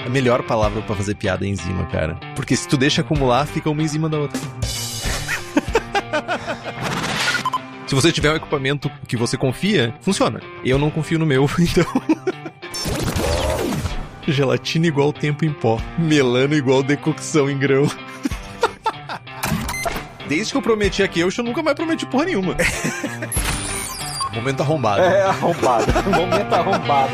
A melhor palavra pra fazer piada é enzima, cara. Porque se tu deixa acumular, fica uma em cima da outra. Se você tiver um equipamento que você confia, funciona. Eu não confio no meu, então... Gelatina igual tempo em pó. Melano igual decocção em grão. Desde que eu prometi a Keush, eu nunca mais prometi porra nenhuma. Momento arrombado. Arrombado. Momento arrombado.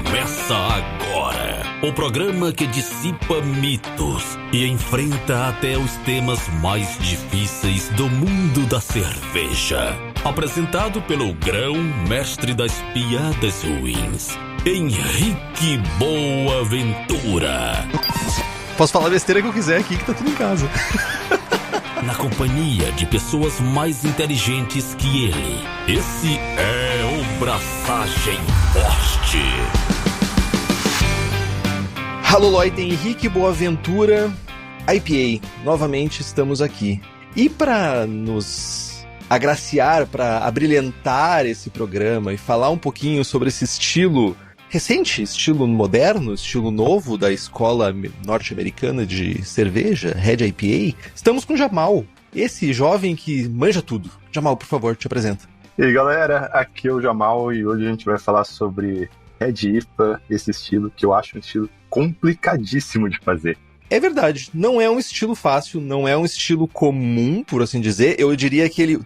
Começa agora o programa que dissipa mitos e enfrenta até os temas mais difíceis do mundo da cerveja. Apresentado pelo grão-mestre das piadas ruins, Henrique Boaventura. Posso falar a besteira que eu quiser aqui, que tá tudo em casa. Na companhia de pessoas mais inteligentes que ele. Esse é o Braçagem Forte. Alô, Lloyd, Henrique Boaventura, IPA. Novamente estamos aqui. E para nos agraciar, para abrilhantar esse programa e falar um pouquinho sobre esse estilo recente, estilo moderno, estilo novo da escola norte-americana de cerveja, Red IPA, estamos com Jamal, esse jovem que manja tudo. Jamal, por favor, te apresenta. E aí, galera, aqui é o Jamal e hoje a gente vai falar sobre Red IPA, esse estilo que eu acho um estilo complicadíssimo de fazer. É verdade, não é um estilo fácil, não é um estilo comum, por assim dizer. Eu diria que ele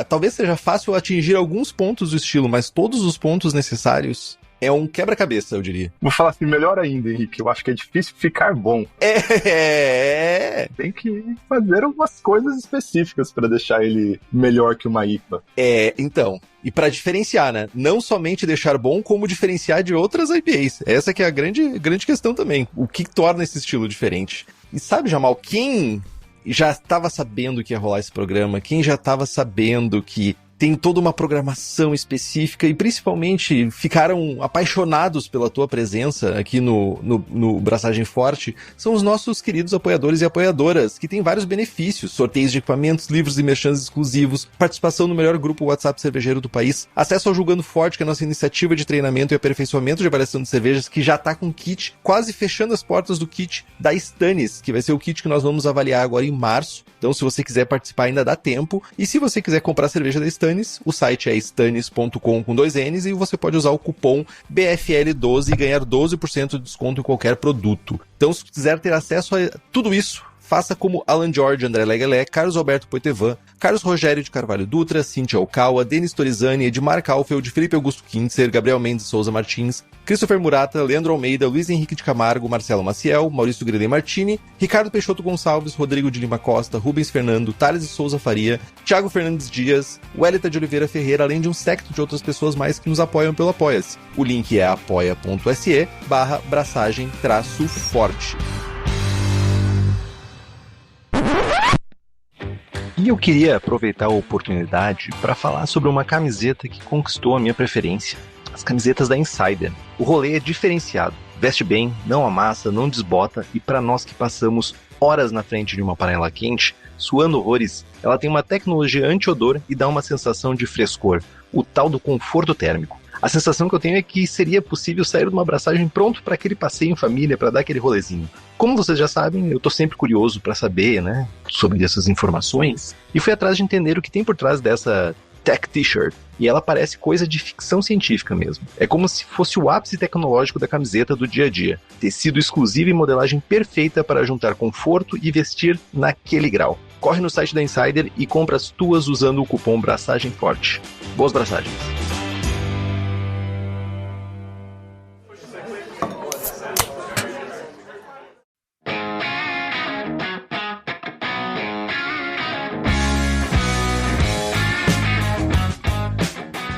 talvez seja fácil atingir alguns pontos do estilo, mas todos os pontos necessários é um quebra-cabeça, eu diria. Vou falar assim, melhor ainda, Henrique, eu acho que é difícil ficar bom. Tem que fazer algumas coisas específicas para deixar ele melhor que uma IPA. Então, e para diferenciar, né? Não somente deixar bom, como diferenciar de outras IPAs. Essa que é a grande questão também. O que torna esse estilo diferente? E sabe, Jamal, quem já estava sabendo que ia rolar esse programa, quem já estava sabendo que tem toda uma programação específica e principalmente ficaram apaixonados pela tua presença aqui no Braçagem Forte, são os nossos queridos apoiadores e apoiadoras, que tem vários benefícios: sorteios de equipamentos, livros e merchans exclusivos, participação no melhor grupo WhatsApp cervejeiro do país, acesso ao Julgando Forte, que é a nossa iniciativa de treinamento e aperfeiçoamento de avaliação de cervejas, que já tá com kit, quase fechando as portas do kit da Stannis, que vai ser o kit que nós vamos avaliar agora em março. Então, se você quiser participar, ainda dá tempo. E se você quiser comprar cerveja da Stannis, o site é stannis.com com 2 N's e você pode usar o cupom BFL12 e ganhar 12% de desconto em qualquer produto. Então, se quiser ter acesso a tudo isso, faça como Alan George, André Leguelé, Carlos Alberto Poitevin, Carlos Rogério de Carvalho Dutra, Cíntia Okawa, Denis Torizani, Edmar Kaufeld, Felipe Augusto Kintzer, Gabriel Mendes Souza Martins, Christopher Murata, Leandro Almeida, Luiz Henrique de Camargo, Marcelo Maciel, Maurício Grelei Martini, Ricardo Peixoto Gonçalves, Rodrigo de Lima Costa, Rubens Fernando, Thales de Souza Faria, Thiago Fernandes Dias, Wellington de Oliveira Ferreira, além de um séquito de outras pessoas mais que nos apoiam pelo Apoia-se. O link é apoia.se/braçagem-forte. E eu queria aproveitar a oportunidade para falar sobre uma camiseta que conquistou a minha preferência. As camisetas da Insider. O rolê é diferenciado. Veste bem, não amassa, não desbota, e para nós que passamos horas na frente de uma panela quente, suando horrores, ela tem uma tecnologia anti-odor e dá uma sensação de frescor, o tal do conforto térmico. A sensação que eu tenho é que seria possível sair de uma abraçagem pronto para aquele passeio em família, para dar aquele rolezinho. Como vocês já sabem, eu estou sempre curioso para saber, né, sobre essas informações, e fui atrás de entender o que tem por trás dessa Tech T-shirt, e ela parece coisa de ficção científica mesmo. É como se fosse o ápice tecnológico da camiseta do dia a dia. Tecido exclusivo e modelagem perfeita para juntar conforto e vestir naquele grau. Corre no site da Insider e compra as tuas usando o cupom Braçagem Forte. Boas braçagens!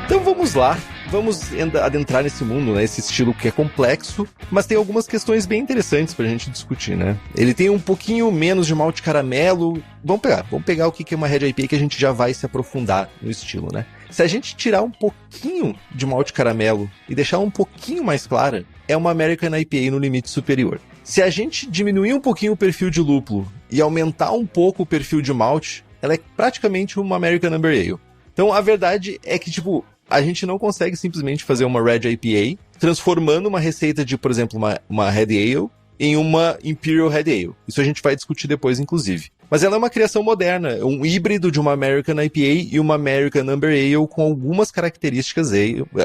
Então vamos lá, vamos adentrar nesse mundo, né? Esse estilo que é complexo, mas tem algumas questões bem interessantes pra gente discutir, né? Ele tem um pouquinho menos de malte caramelo. Vamos pegar o que é uma Red IPA, que a gente já vai se aprofundar no estilo, né? Se a gente tirar um pouquinho de malte caramelo e deixar um pouquinho mais clara, é uma American IPA no limite superior. Se a gente diminuir um pouquinho o perfil de lúpulo e aumentar um pouco o perfil de malte, ela é praticamente uma American Amber Ale. Então a verdade é que, tipo, a gente não consegue simplesmente fazer uma Red IPA transformando uma receita de, por exemplo, uma Red Ale em uma Imperial Red Ale. Isso a gente vai discutir depois, inclusive. Mas ela é uma criação moderna, um híbrido de uma American IPA e uma American Amber Ale com algumas características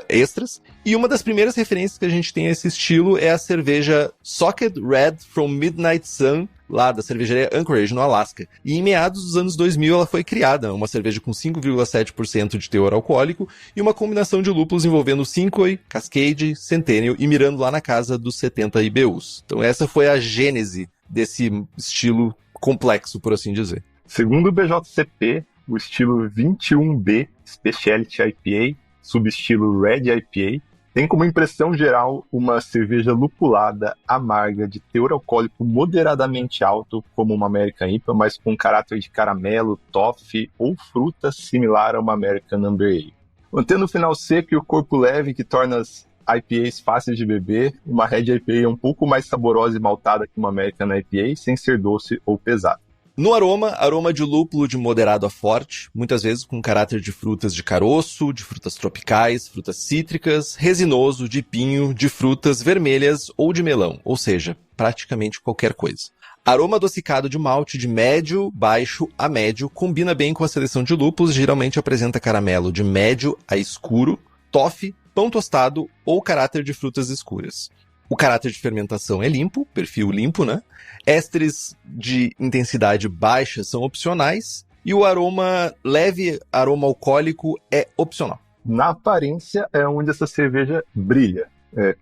extras. E uma das primeiras referências que a gente tem a esse estilo é a cerveja Socked Red from Midnight Sun, lá da cervejaria Anchorage, no Alasca. E em meados dos anos 2000 ela foi criada, uma cerveja com 5,7% de teor alcoólico e uma combinação de lúpulos envolvendo Cinco, Cascade, Centennial e mirando lá na casa dos 70 IBUs. Então essa foi a gênese desse estilo complexo, por assim dizer. Segundo o BJCP, o estilo 21B Specialty IPA, subestilo Red IPA, tem como impressão geral uma cerveja lupulada, amarga, de teor alcoólico moderadamente alto, como uma American IPA, mas com caráter de caramelo, toffee ou fruta similar a uma American Amber Ale. Mantendo o final seco e o corpo leve que torna as IPAs fáceis de beber, uma Red IPA é um pouco mais saborosa e maltada que uma American IPA, sem ser doce ou pesada. No aroma de lúpulo de moderado a forte, muitas vezes com caráter de frutas de caroço, de frutas tropicais, frutas cítricas, resinoso, de pinho, de frutas vermelhas ou de melão, ou seja, praticamente qualquer coisa. Aroma adocicado de malte de médio, baixo a médio, combina bem com a seleção de lúpulos, geralmente apresenta caramelo de médio a escuro, toffee, pão tostado ou caráter de frutas escuras. O caráter de fermentação é limpo, perfil limpo, né? Ésteres de intensidade baixa são opcionais e o leve aroma alcoólico é opcional. Na aparência é onde essa cerveja brilha.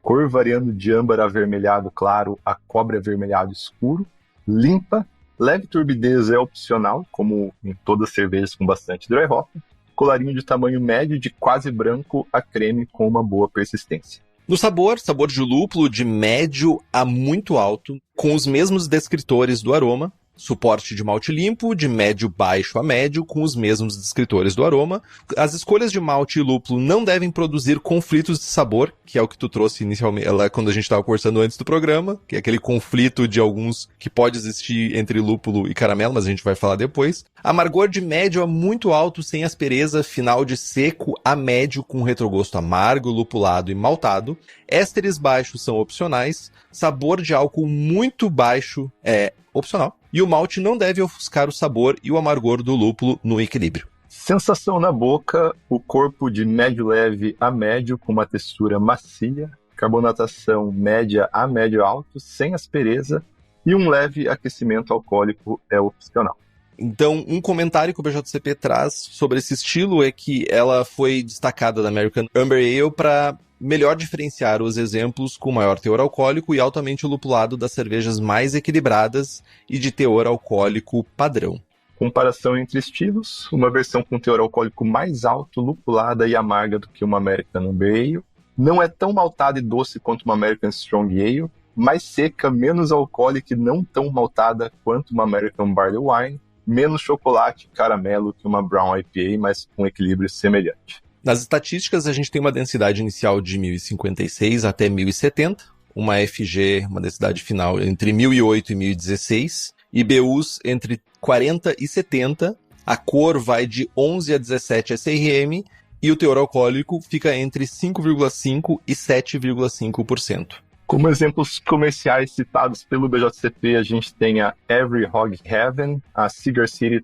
Cor variando de âmbar avermelhado claro a cobre avermelhado escuro, limpa, leve turbidez é opcional, como em todas as cervejas com bastante dry hop. Colarinho de tamanho médio de quase branco a creme com uma boa persistência. No sabor de lúpulo de médio a muito alto, com os mesmos descritores do aroma. Suporte de malte limpo, de médio baixo a médio, com os mesmos descritores do aroma. As escolhas de malte e lúpulo não devem produzir conflitos de sabor, que é o que tu trouxe inicialmente, lá quando a gente estava conversando antes do programa, que é aquele conflito de alguns que pode existir entre lúpulo e caramelo, mas a gente vai falar depois. Amargor de médio a muito alto, sem aspereza, final de seco a médio, com retrogosto amargo, lupulado e maltado. Ésteres baixos são opcionais. Sabor de álcool muito baixo é opcional. E o malte não deve ofuscar o sabor e o amargor do lúpulo no equilíbrio. Sensação na boca, o corpo de médio leve a médio, com uma textura macia, carbonatação média a médio alto, sem aspereza, e um leve aquecimento alcoólico é opcional. Então, um comentário que o BJCP traz sobre esse estilo é que ela foi destacada da American Amber Ale para melhor diferenciar os exemplos com maior teor alcoólico e altamente lupulado das cervejas mais equilibradas e de teor alcoólico padrão. Comparação entre estilos, uma versão com teor alcoólico mais alto, lupulada e amarga do que uma American Amber Ale. Não é tão maltada e doce quanto uma American Strong Ale, mais seca, menos alcoólica e não tão maltada quanto uma American Barley Wine, menos chocolate e caramelo que uma Brown IPA, mas com equilíbrio semelhante. Nas estatísticas, a gente tem uma densidade inicial de 1056 até 1070, uma FG, uma densidade final entre 1008 e 1016, IBUs entre 40 e 70, a cor vai de 11 a 17 SRM e o teor alcoólico fica entre 5,5% e 7,5%. Como exemplos comerciais citados pelo BJCP, a gente tem a Every Hog Heaven, a Cigar City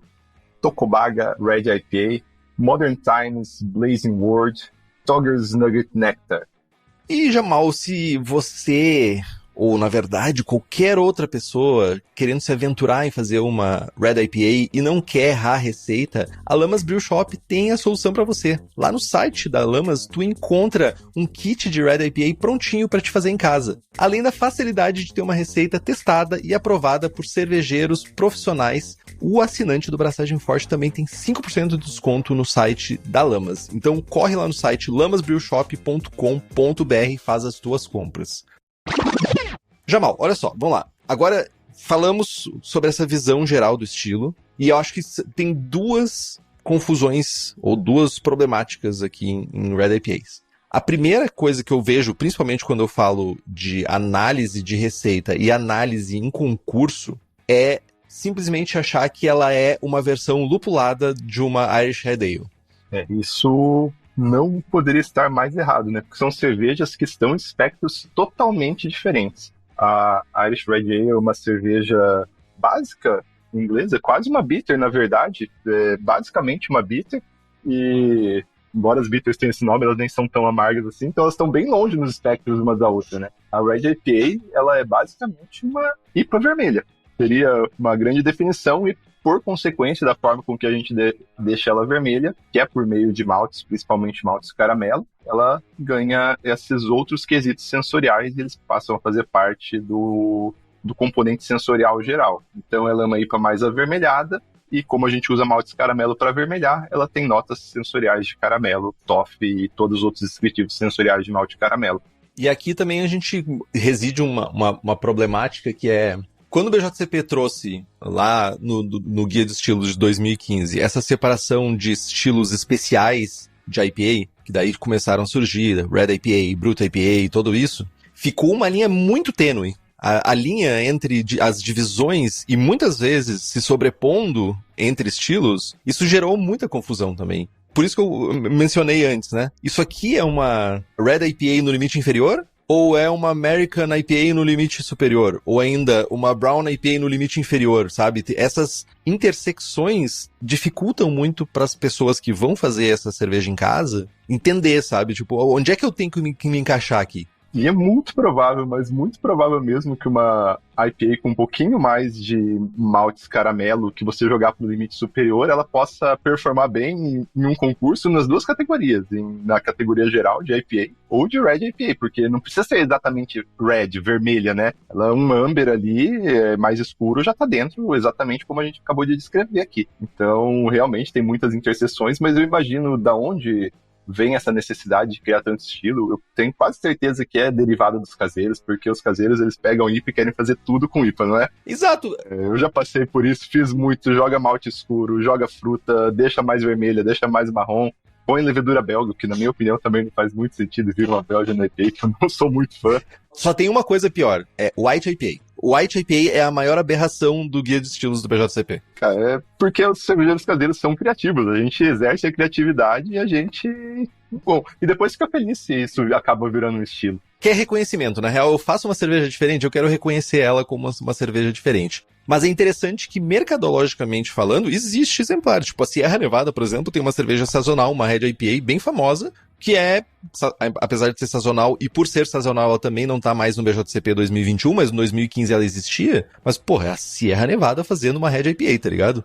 Tocobaga Red IPA, Modern Times Blazing World, Togger's Nugget Nectar. E, Jamal, se você, ou na verdade qualquer outra pessoa, querendo se aventurar em fazer uma Red IPA e não quer errar a receita, a Lamas Brew Shop tem a solução para você. Lá no site da Lamas, tu encontra um kit de Red IPA prontinho para te fazer em casa. Além da facilidade de ter uma receita testada e aprovada por cervejeiros profissionais, o assinante do Braçagem Forte também tem 5% de desconto no site da Lamas. Então corre lá no site lamasbrewshop.com.br e faz as tuas compras. Jamal, olha só, vamos lá. Agora falamos sobre essa visão geral do estilo e eu acho que tem duas confusões ou duas problemáticas aqui em Red IPAs. A primeira coisa que eu vejo, principalmente quando eu falo de análise de receita e análise em concurso, é simplesmente achar que ela é uma versão lupulada de uma Irish Red Ale. Isso não poderia estar mais errado, né? Porque são cervejas que estão em espectros totalmente diferentes. A Irish Red Ale é uma cerveja básica inglesa, quase uma bitter, na verdade, é basicamente uma bitter, e embora as bitters tenham esse nome, elas nem são tão amargas assim, então elas estão bem longe nos espectros uma da outra, né? A Red IPA, ela é basicamente uma IPA vermelha. Seria uma grande definição e, por consequência da forma com que a gente deixa ela vermelha, que é por meio de maltes, principalmente maltes caramelo, ela ganha esses outros quesitos sensoriais e eles passam a fazer parte do componente sensorial geral. Então ela é uma IPA mais avermelhada e, como a gente usa maltes caramelo para avermelhar, ela tem notas sensoriais de caramelo, toffee e todos os outros descritivos sensoriais de malte caramelo. E aqui também a gente reside uma problemática que é... Quando o BJCP trouxe lá no Guia de Estilos de 2015 essa separação de estilos especiais de IPA, que daí começaram a surgir, Red IPA, Brut IPA e tudo isso, ficou uma linha muito tênue. A linha entre as divisões e muitas vezes se sobrepondo entre estilos, isso gerou muita confusão também. Por isso que eu mencionei antes, né? Isso aqui é uma Red IPA no limite inferior? Ou é uma American IPA no limite superior? Ou ainda uma Brown IPA no limite inferior, sabe? Essas intersecções dificultam muito para as pessoas que vão fazer essa cerveja em casa entender, sabe? Tipo, onde é que eu tenho que me encaixar aqui? E é muito provável, mas muito provável mesmo que uma IPA com um pouquinho mais de maltes caramelo que você jogar para o limite superior, ela possa performar bem em um concurso nas duas categorias, na categoria geral de IPA ou de Red IPA, porque não precisa ser exatamente red, vermelha, né? Ela é um amber ali, mais escuro, já está dentro exatamente como a gente acabou de descrever aqui. Então, realmente tem muitas interseções, mas eu imagino da onde vem essa necessidade de criar tanto estilo. Eu tenho quase certeza que é derivada dos caseiros, porque os caseiros, eles pegam IPA e querem fazer tudo com IPA, não é? Exato! Eu já passei por isso, fiz muito, joga malte escuro, joga fruta, deixa mais vermelha, deixa mais marrom, põe levedura belga, que na minha opinião também não faz muito sentido vir uma belga na IPA, que eu não sou muito fã. Só tem uma coisa pior, é White IPA. O White IPA é a maior aberração do Guia de Estilos do BJCP. Cara, é porque os cervejeiros caseiros são criativos. A gente exerce a criatividade e a gente... Bom, e depois fica feliz se isso acaba virando um estilo. Que é reconhecimento. Na real, eu faço uma cerveja diferente, eu quero reconhecer ela como uma cerveja diferente. Mas é interessante que, mercadologicamente falando, existe exemplar. Tipo, a Sierra Nevada, por exemplo, tem uma cerveja sazonal, uma Red IPA bem famosa, que é, apesar de ser sazonal, e por ser sazonal ela também não tá mais no BJCP 2021, mas no 2015 ela existia. Mas, porra, é a Sierra Nevada fazendo uma Red IPA, tá ligado?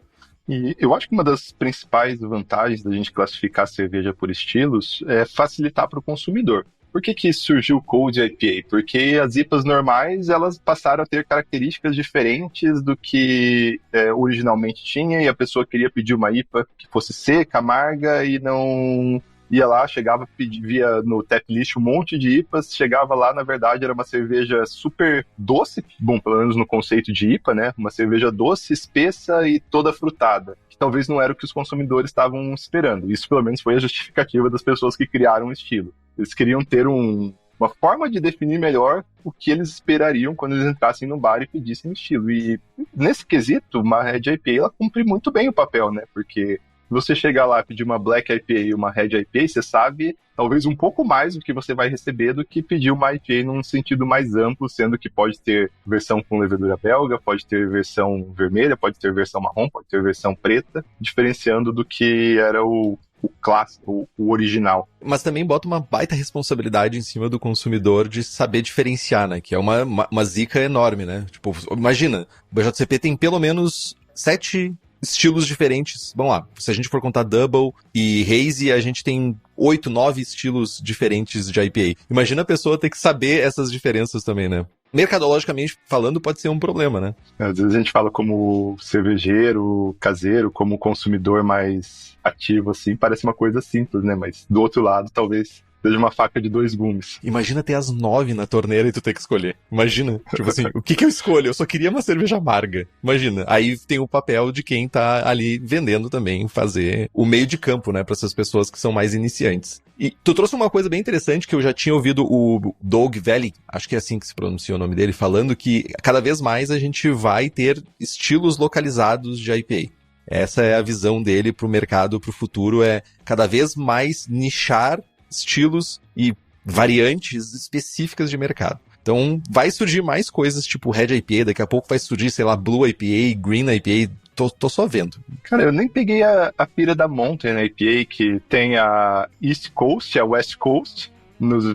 E eu acho que uma das principais vantagens da gente classificar a cerveja por estilos é facilitar para o consumidor. Por que surgiu o Cold IPA? Porque as IPAs normais, elas passaram a ter características diferentes do que originalmente tinha, e a pessoa queria pedir uma IPA que fosse seca, amarga, e não... Ia lá, chegava, via no tap list um monte de IPAs, chegava lá, na verdade era uma cerveja super doce, bom, pelo menos no conceito de IPA, né? Uma cerveja doce, espessa e toda frutada, que talvez não era o que os consumidores estavam esperando. Isso pelo menos foi a justificativa das pessoas que criaram o estilo. Eles queriam ter uma forma de definir melhor o que eles esperariam quando eles entrassem no bar e pedissem estilo. E nesse quesito, uma Red IPA, ela cumpre muito bem o papel, né? Porque se você chegar lá e pedir uma Black IPA e uma Red IPA, você sabe talvez um pouco mais do que você vai receber do que pedir uma IPA num sentido mais amplo, sendo que pode ter versão com levedura belga, pode ter versão vermelha, pode ter versão marrom, pode ter versão preta, diferenciando do que era o clássico, o original. Mas também bota uma baita responsabilidade em cima do consumidor de saber diferenciar, né? Que é uma zica enorme, né? Tipo, imagina, o BJCP tem pelo menos 7 estilos diferentes. Vamos lá, se a gente for contar Double e Hazy, a gente tem 8, 9 estilos diferentes de IPA. Imagina a pessoa ter que saber essas diferenças também, né? Mercadologicamente falando, pode ser um problema, né? Às vezes a gente fala como cervejeiro, caseiro, como consumidor mais ativo, assim, parece uma coisa simples, né? Mas do outro lado, talvez seja uma faca de 2 gumes. Imagina ter as 9 na torneira e tu ter que escolher. Imagina. Tipo assim, o que eu escolho? Eu só queria uma cerveja amarga. Imagina. Aí tem o papel de quem tá ali vendendo também, fazer o meio de campo, né, para essas pessoas que são mais iniciantes. E tu trouxe uma coisa bem interessante que eu já tinha ouvido o Doug Valley, acho que é assim que se pronuncia o nome dele, falando que cada vez mais a gente vai ter estilos localizados de IPA. Essa é a visão dele pro mercado, pro futuro, é cada vez mais nichar estilos e variantes específicas de mercado. Então, vai surgir mais coisas tipo Red IPA, daqui a pouco vai surgir, sei lá, Blue IPA, Green IPA, tô só vendo. Cara, eu nem peguei a pira da Mountain IPA, que tem a East Coast e a West Coast,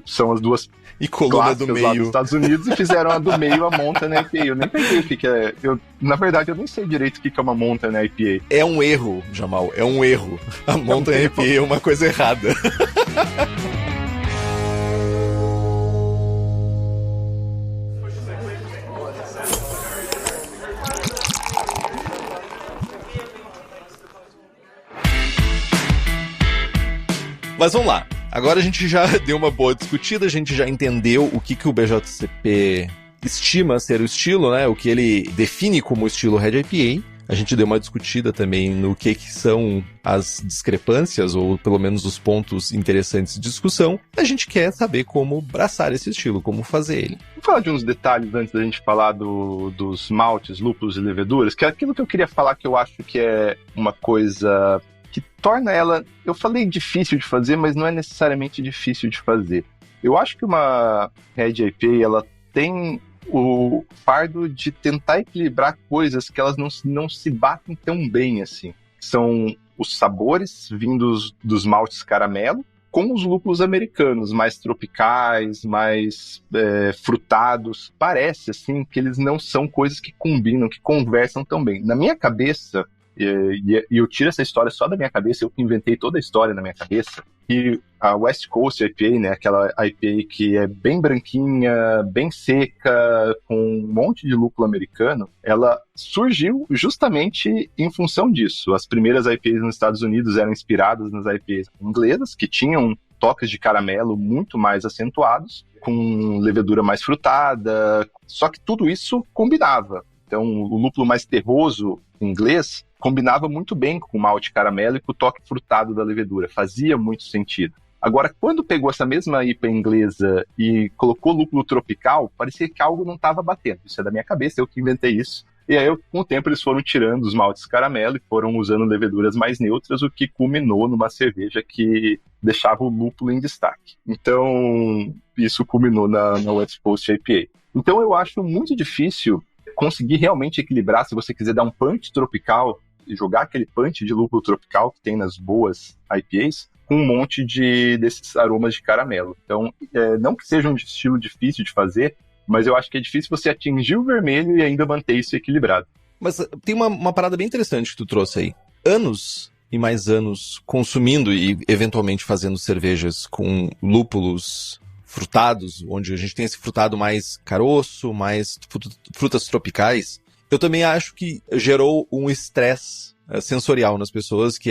são as duas E coluna do clássicas lá dos meio. Estados Unidos, e fizeram a do meio, a Mountain IPA. Eu nem peguei o que é. Na verdade, eu nem sei direito o que é uma Mountain IPA. É um erro, Jamal, é um erro. A Mountain IPA é uma coisa errada. Mas vamos lá. Agora a gente já deu uma boa discutida, a gente já entendeu o que o BJCP estima ser o estilo, né? O que ele define como estilo Red IPA. A gente deu uma discutida também no que são as discrepâncias, ou pelo menos os pontos interessantes de discussão. A gente quer saber como braçar esse estilo, como fazer ele. Vou falar de uns detalhes antes da gente falar dos maltes, lúpulos e leveduras, que é aquilo que eu queria falar, que eu acho que é uma coisa que torna ela, eu falei difícil de fazer, mas não é necessariamente difícil de fazer. Eu acho que uma Red IPA, ela tem o fardo de tentar equilibrar coisas que elas não se batem tão bem assim. São os sabores vindos dos maltes caramelo com os lúpulos americanos, mais tropicais, mais frutados. Parece assim que eles não são coisas que combinam, que conversam tão bem. Na minha cabeça, e eu tiro essa história só da minha cabeça, eu que inventei toda a história na minha cabeça, e a West Coast IPA, né, aquela IPA que é bem branquinha, bem seca, com um monte de lúpulo americano, ela surgiu justamente em função disso. As primeiras IPAs nos Estados Unidos eram inspiradas nas IPAs inglesas, que tinham toques de caramelo muito mais acentuados, com levedura mais frutada, só que tudo isso combinava. Então, o lúpulo mais terroso inglês combinava muito bem com o malte caramelo e com o toque frutado da levedura. Fazia muito sentido. Agora, quando pegou essa mesma IPA inglesa e colocou lúpulo tropical, parecia que algo não estava batendo. Isso é da minha cabeça, eu que inventei isso. E aí, com o tempo, eles foram tirando os maltes caramelo e foram usando leveduras mais neutras, o que culminou numa cerveja que deixava o lúpulo em destaque. Então, isso culminou na West Coast IPA. Então, eu acho muito difícil conseguir realmente equilibrar, se você quiser dar um punch tropical e jogar aquele punch de lúpulo tropical que tem nas boas IPAs, com um monte desses aromas de caramelo. Então, não que seja um estilo difícil de fazer, mas eu acho que é difícil você atingir o vermelho e ainda manter isso equilibrado. Mas tem uma parada bem interessante que tu trouxe aí. Anos e mais anos consumindo e eventualmente fazendo cervejas com lúpulos frutados, onde a gente tem esse frutado mais caroço, mais frutas tropicais, eu também acho que gerou um estresse sensorial nas pessoas, que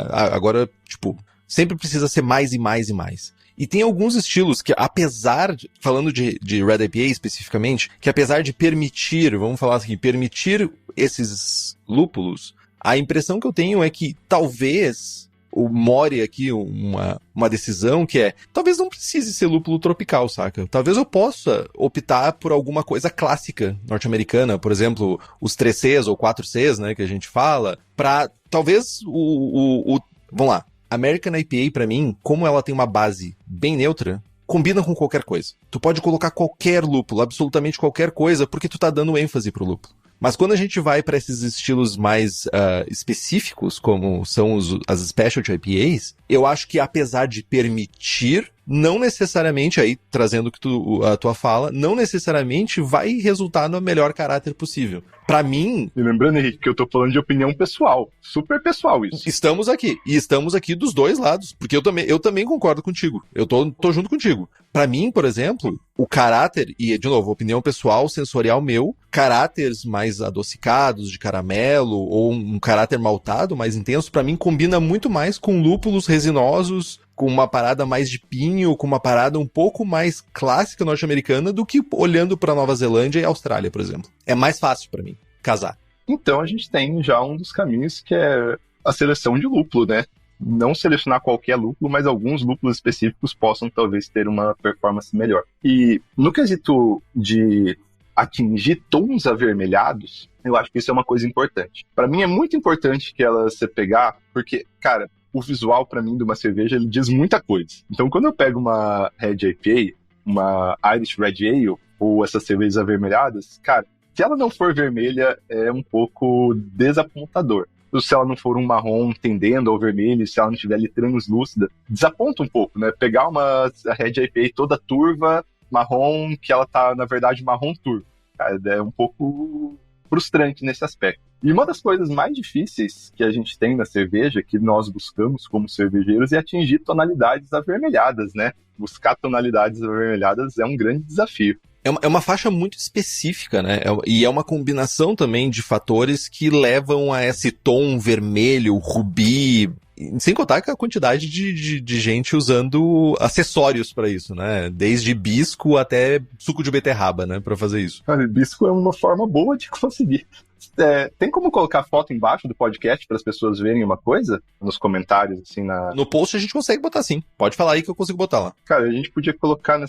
agora, tipo, sempre precisa ser mais e mais e mais. E tem alguns estilos que, apesar de, falando de Red IPA especificamente, que apesar de permitir, vamos falar assim, permitir esses lúpulos, a impressão que eu tenho é que talvez more aqui uma decisão que talvez não precise ser lúpulo tropical, saca? Talvez eu possa optar por alguma coisa clássica norte-americana, por exemplo, os 3Cs ou 4Cs, né, que a gente fala, pra talvez vamos lá, American IPA pra mim, como ela tem uma base bem neutra, combina com qualquer coisa. Tu pode colocar qualquer lúpulo, absolutamente qualquer coisa, porque tu tá dando ênfase pro lúpulo. Mas quando a gente vai para esses estilos mais específicos, como são as Specialty IPAs, eu acho que apesar de permitir, não necessariamente, aí trazendo a tua fala, não necessariamente vai resultar no melhor caráter possível. Pra mim... E lembrando, Henrique, que eu tô falando de opinião pessoal. Super pessoal isso. Estamos aqui dos dois lados, porque eu também concordo contigo. Eu tô junto contigo. Pra mim, por exemplo, o caráter, e de novo, opinião pessoal, sensorial meu, caráteres mais adocicados, de caramelo, ou um caráter maltado mais intenso, pra mim combina muito mais com lúpulos resinosos, com uma parada mais de pinho, com uma parada um pouco mais clássica norte-americana do que olhando pra Nova Zelândia e Austrália, por exemplo. É mais fácil pra mim casar. Então a gente tem já um dos caminhos que é a seleção de lúpulo, né? Não selecionar qualquer lúpulo, mas alguns lúpulos específicos possam talvez ter uma performance melhor. E no quesito de atingir tons avermelhados, eu acho que isso é uma coisa importante. Para mim é muito importante que ela se pegar, porque, cara, o visual para mim de uma cerveja, ele diz muita coisa. Então quando eu pego uma Red IPA, uma Irish Red Ale, ou essas cervejas avermelhadas, cara, se ela não for vermelha, é um pouco desapontador. Se ela não for um marrom tendendo ao vermelho, se ela não estiver ali translúcida, desaponta um pouco, né? Pegar uma Red IPA toda turva, marrom, que ela tá, na verdade, marrom turvo. Cara, é um pouco frustrante nesse aspecto. E uma das coisas mais difíceis que a gente tem na cerveja, que nós buscamos como cervejeiros, é atingir tonalidades avermelhadas, né? Buscar tonalidades avermelhadas é um grande desafio. É uma faixa muito específica, né? E é uma combinação também de fatores que levam a esse tom vermelho, rubi, sem contar com a quantidade de gente usando acessórios para isso, né? Desde hibisco até suco de beterraba, né? Para fazer isso. Cara, hibisco é uma forma boa de conseguir. Tem como colocar foto embaixo do podcast para as pessoas verem uma coisa? Nos comentários, assim, No post a gente consegue botar sim. Pode falar aí que eu consigo botar lá. Cara, a gente podia colocar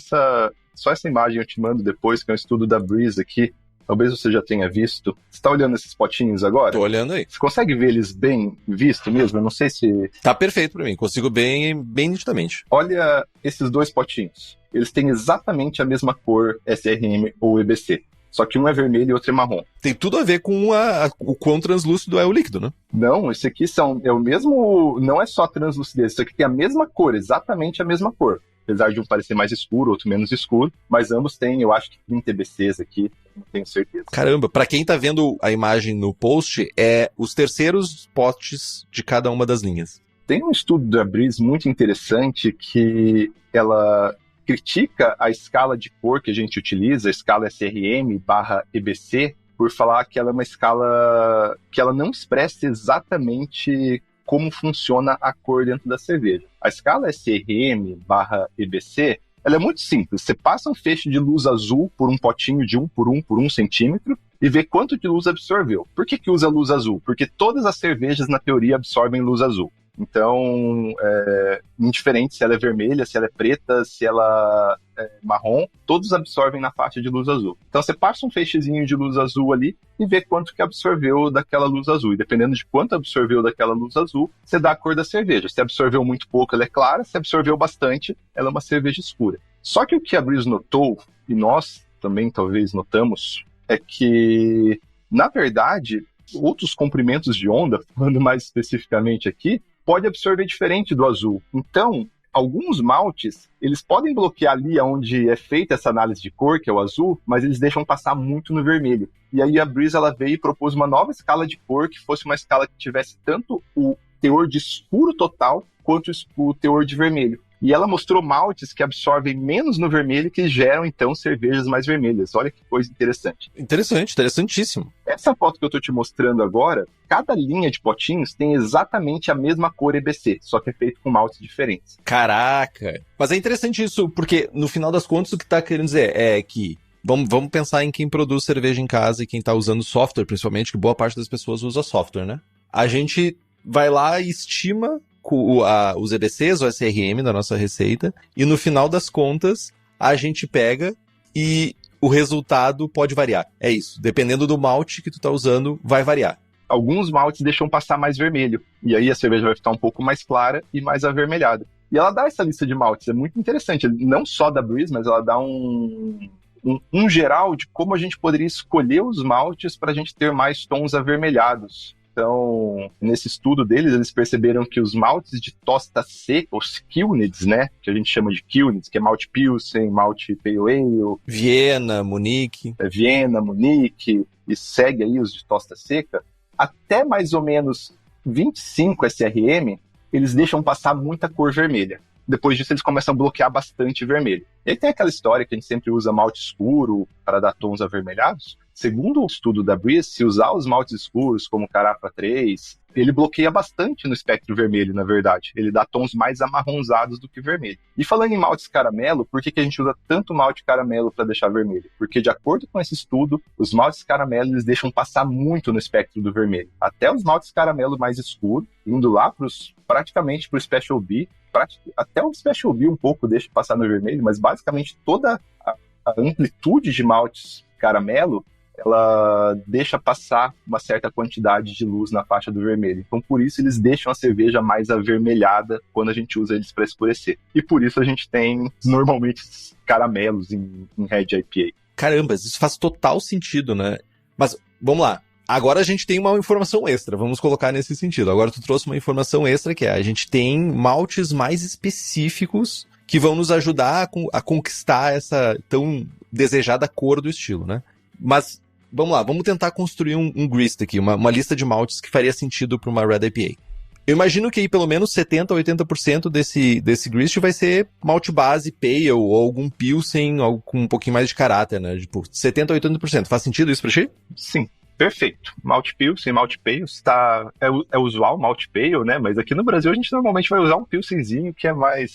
só essa imagem eu te mando depois, que é um estudo da Breeze aqui. Talvez você já tenha visto. Você tá olhando esses potinhos agora? Tô olhando aí. Você consegue ver eles bem visto mesmo? Eu não sei se... Tá perfeito pra mim. Consigo bem nitidamente. Olha esses dois potinhos. Eles têm exatamente a mesma cor SRM ou EBC. Só que um é vermelho e outro é marrom. Tem tudo a ver com o quão translúcido é o líquido, né? Não, esse aqui é o mesmo... Não é só translucidez. Isso aqui tem a mesma cor, exatamente a mesma cor. Apesar de um parecer mais escuro, outro menos escuro. Mas ambos têm, eu acho que 30 EBCs aqui. Não tenho certeza. Caramba, pra quem tá vendo a imagem no post, é os terceiros potes de cada uma das linhas. Tem um estudo da Breeze muito interessante que ela critica a escala de cor que a gente utiliza, a escala SRM/EBC, por falar que ela é uma escala que ela não expressa exatamente como funciona a cor dentro da cerveja. A escala SRM/EBC, ela é muito simples. Você passa um feixe de luz azul por um potinho de 1 por 1 por 1 centímetro e vê quanto de luz absorveu. Por que usa luz azul? Porque todas as cervejas, na teoria, absorvem luz azul. Então, indiferente se ela é vermelha, se ela é preta, se ela é marrom, todos absorvem na faixa de luz azul. Então você passa um feixezinho de luz azul ali e vê quanto que absorveu daquela luz azul. E dependendo de quanto absorveu daquela luz azul, você dá a cor da cerveja. Se absorveu muito pouco, ela é clara. Se absorveu bastante, ela é uma cerveja escura. Só que o que a Breeze notou, e nós também talvez notamos, é que, na verdade, outros comprimentos de onda, falando mais especificamente aqui, pode absorver diferente do azul. Então, alguns maltes, eles podem bloquear ali onde é feita essa análise de cor, que é o azul, mas eles deixam passar muito no vermelho. E aí a Breeze, ela veio e propôs uma nova escala de cor, que fosse uma escala que tivesse tanto o teor de escuro total, quanto o teor de vermelho. E ela mostrou maltes que absorvem menos no vermelho, que geram, então, cervejas mais vermelhas. Olha que coisa interessante. Interessantíssimo. Essa foto que eu estou te mostrando agora, cada linha de potinhos tem exatamente a mesma cor EBC, só que é feito com maltes diferentes. Caraca! Mas é interessante isso, porque, no final das contas, o que tá querendo dizer é que vamos pensar em quem produz cerveja em casa e quem tá usando software, principalmente, que boa parte das pessoas usa software, né? A gente vai lá e estima os EBCs, o SRM da nossa receita, e no final das contas, a gente pega e o resultado pode variar. É isso. Dependendo do malte que tu tá usando, vai variar. Alguns maltes deixam passar mais vermelho, e aí a cerveja vai ficar um pouco mais clara e mais avermelhada. E ela dá essa lista de maltes, é muito interessante. Não só da Breeze, mas ela dá um geral de como a gente poderia escolher os maltes para a gente ter mais tons avermelhados. Então, nesse estudo deles, eles perceberam que os maltes de tosta seca, os Kilnids, né, que a gente chama de Kilnids, que é malte Pilsen, malte Pale Ale, Viena, Munique, e segue aí os de tosta seca, até mais ou menos 25 SRM, eles deixam passar muita cor vermelha. Depois disso, eles começam a bloquear bastante vermelho. E aí tem aquela história que a gente sempre usa malte escuro para dar tons avermelhados. Segundo o estudo da Breeze, se usar os maltes escuros, como Carafa 3, ele bloqueia bastante no espectro vermelho, na verdade. Ele dá tons mais amarronzados do que vermelho. E falando em maltes caramelo, por que a gente usa tanto malte caramelo para deixar vermelho? Porque, de acordo com esse estudo, os maltes caramelo eles deixam passar muito no espectro do vermelho. Até os maltes caramelo mais escuros, indo lá praticamente para o Special B, até o Special B um pouco deixa passar no vermelho, mas basicamente toda a amplitude de maltes caramelo, ela deixa passar uma certa quantidade de luz na faixa do vermelho. Então, por isso, eles deixam a cerveja mais avermelhada quando a gente usa eles para escurecer. E por isso a gente tem, normalmente, caramelos em Red IPA. Caramba, isso faz total sentido, né? Mas, vamos lá. Agora a gente tem uma informação extra, vamos colocar nesse sentido. Agora tu trouxe uma informação extra que é, a gente tem maltes mais específicos que vão nos ajudar a conquistar essa tão desejada cor do estilo, né? Mas, vamos lá, vamos tentar construir um grist aqui, uma lista de maltes que faria sentido para uma Red IPA. Eu imagino que aí pelo menos 70% a 80% desse grist vai ser malte base, pale ou algum pilsen, algo com um pouquinho mais de caráter, né? Tipo, 70% a 80%. Faz sentido isso pra ti? Sim, perfeito. Malte pilsen, malte pale, é usual malte pale, né? Mas aqui no Brasil a gente normalmente vai usar um pilsenzinho que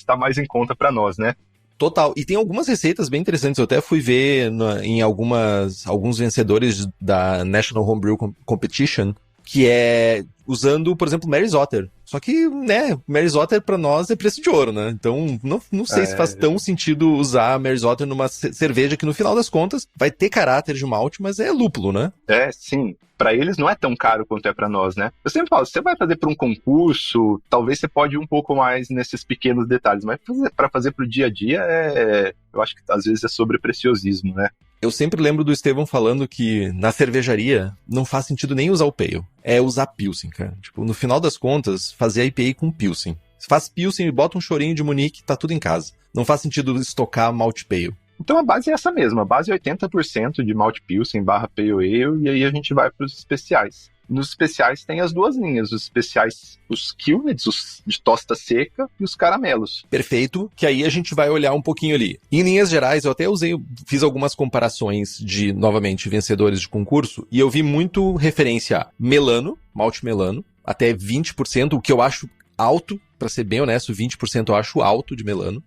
tá mais em conta pra nós, né? Total. E tem algumas receitas bem interessantes. Eu até fui ver em alguns vencedores da National Homebrew Competition, que é usando, por exemplo, Mary's Otter. Só que, né, Mary's Otter pra nós é preço de ouro, né? Então, não sei se faz tão sentido usar Mary's Otter numa cerveja que, no final das contas, vai ter caráter de malte, mas é lúpulo, né? É, sim. Pra eles não é tão caro quanto é pra nós, né? Eu sempre falo, se você vai fazer pra um concurso, talvez você pode ir um pouco mais nesses pequenos detalhes, mas pra fazer pro dia a dia, eu acho que às vezes é sobrepreciosismo, né? Eu sempre lembro do Estevão falando que na cervejaria não faz sentido nem usar o pale. É usar pilsen, cara. Tipo, no final das contas, fazer IPA com pilsen. Se faz pilsen e bota um chorinho de Munique, tá tudo em casa. Não faz sentido estocar malte pale. Então a base é essa mesma. A base é 80% de malte pilsen / pale ale, e aí a gente vai pros especiais. Nos especiais tem as duas linhas, os especiais, os Kilneds, os de tosta seca e os caramelos. Perfeito, que aí a gente vai olhar um pouquinho ali. Em linhas gerais, eu até fiz algumas comparações de, novamente, vencedores de concurso, e eu vi muito referência a melano, malte melano, até 20%, o que eu acho alto, pra ser bem honesto, 20% eu acho alto de melano.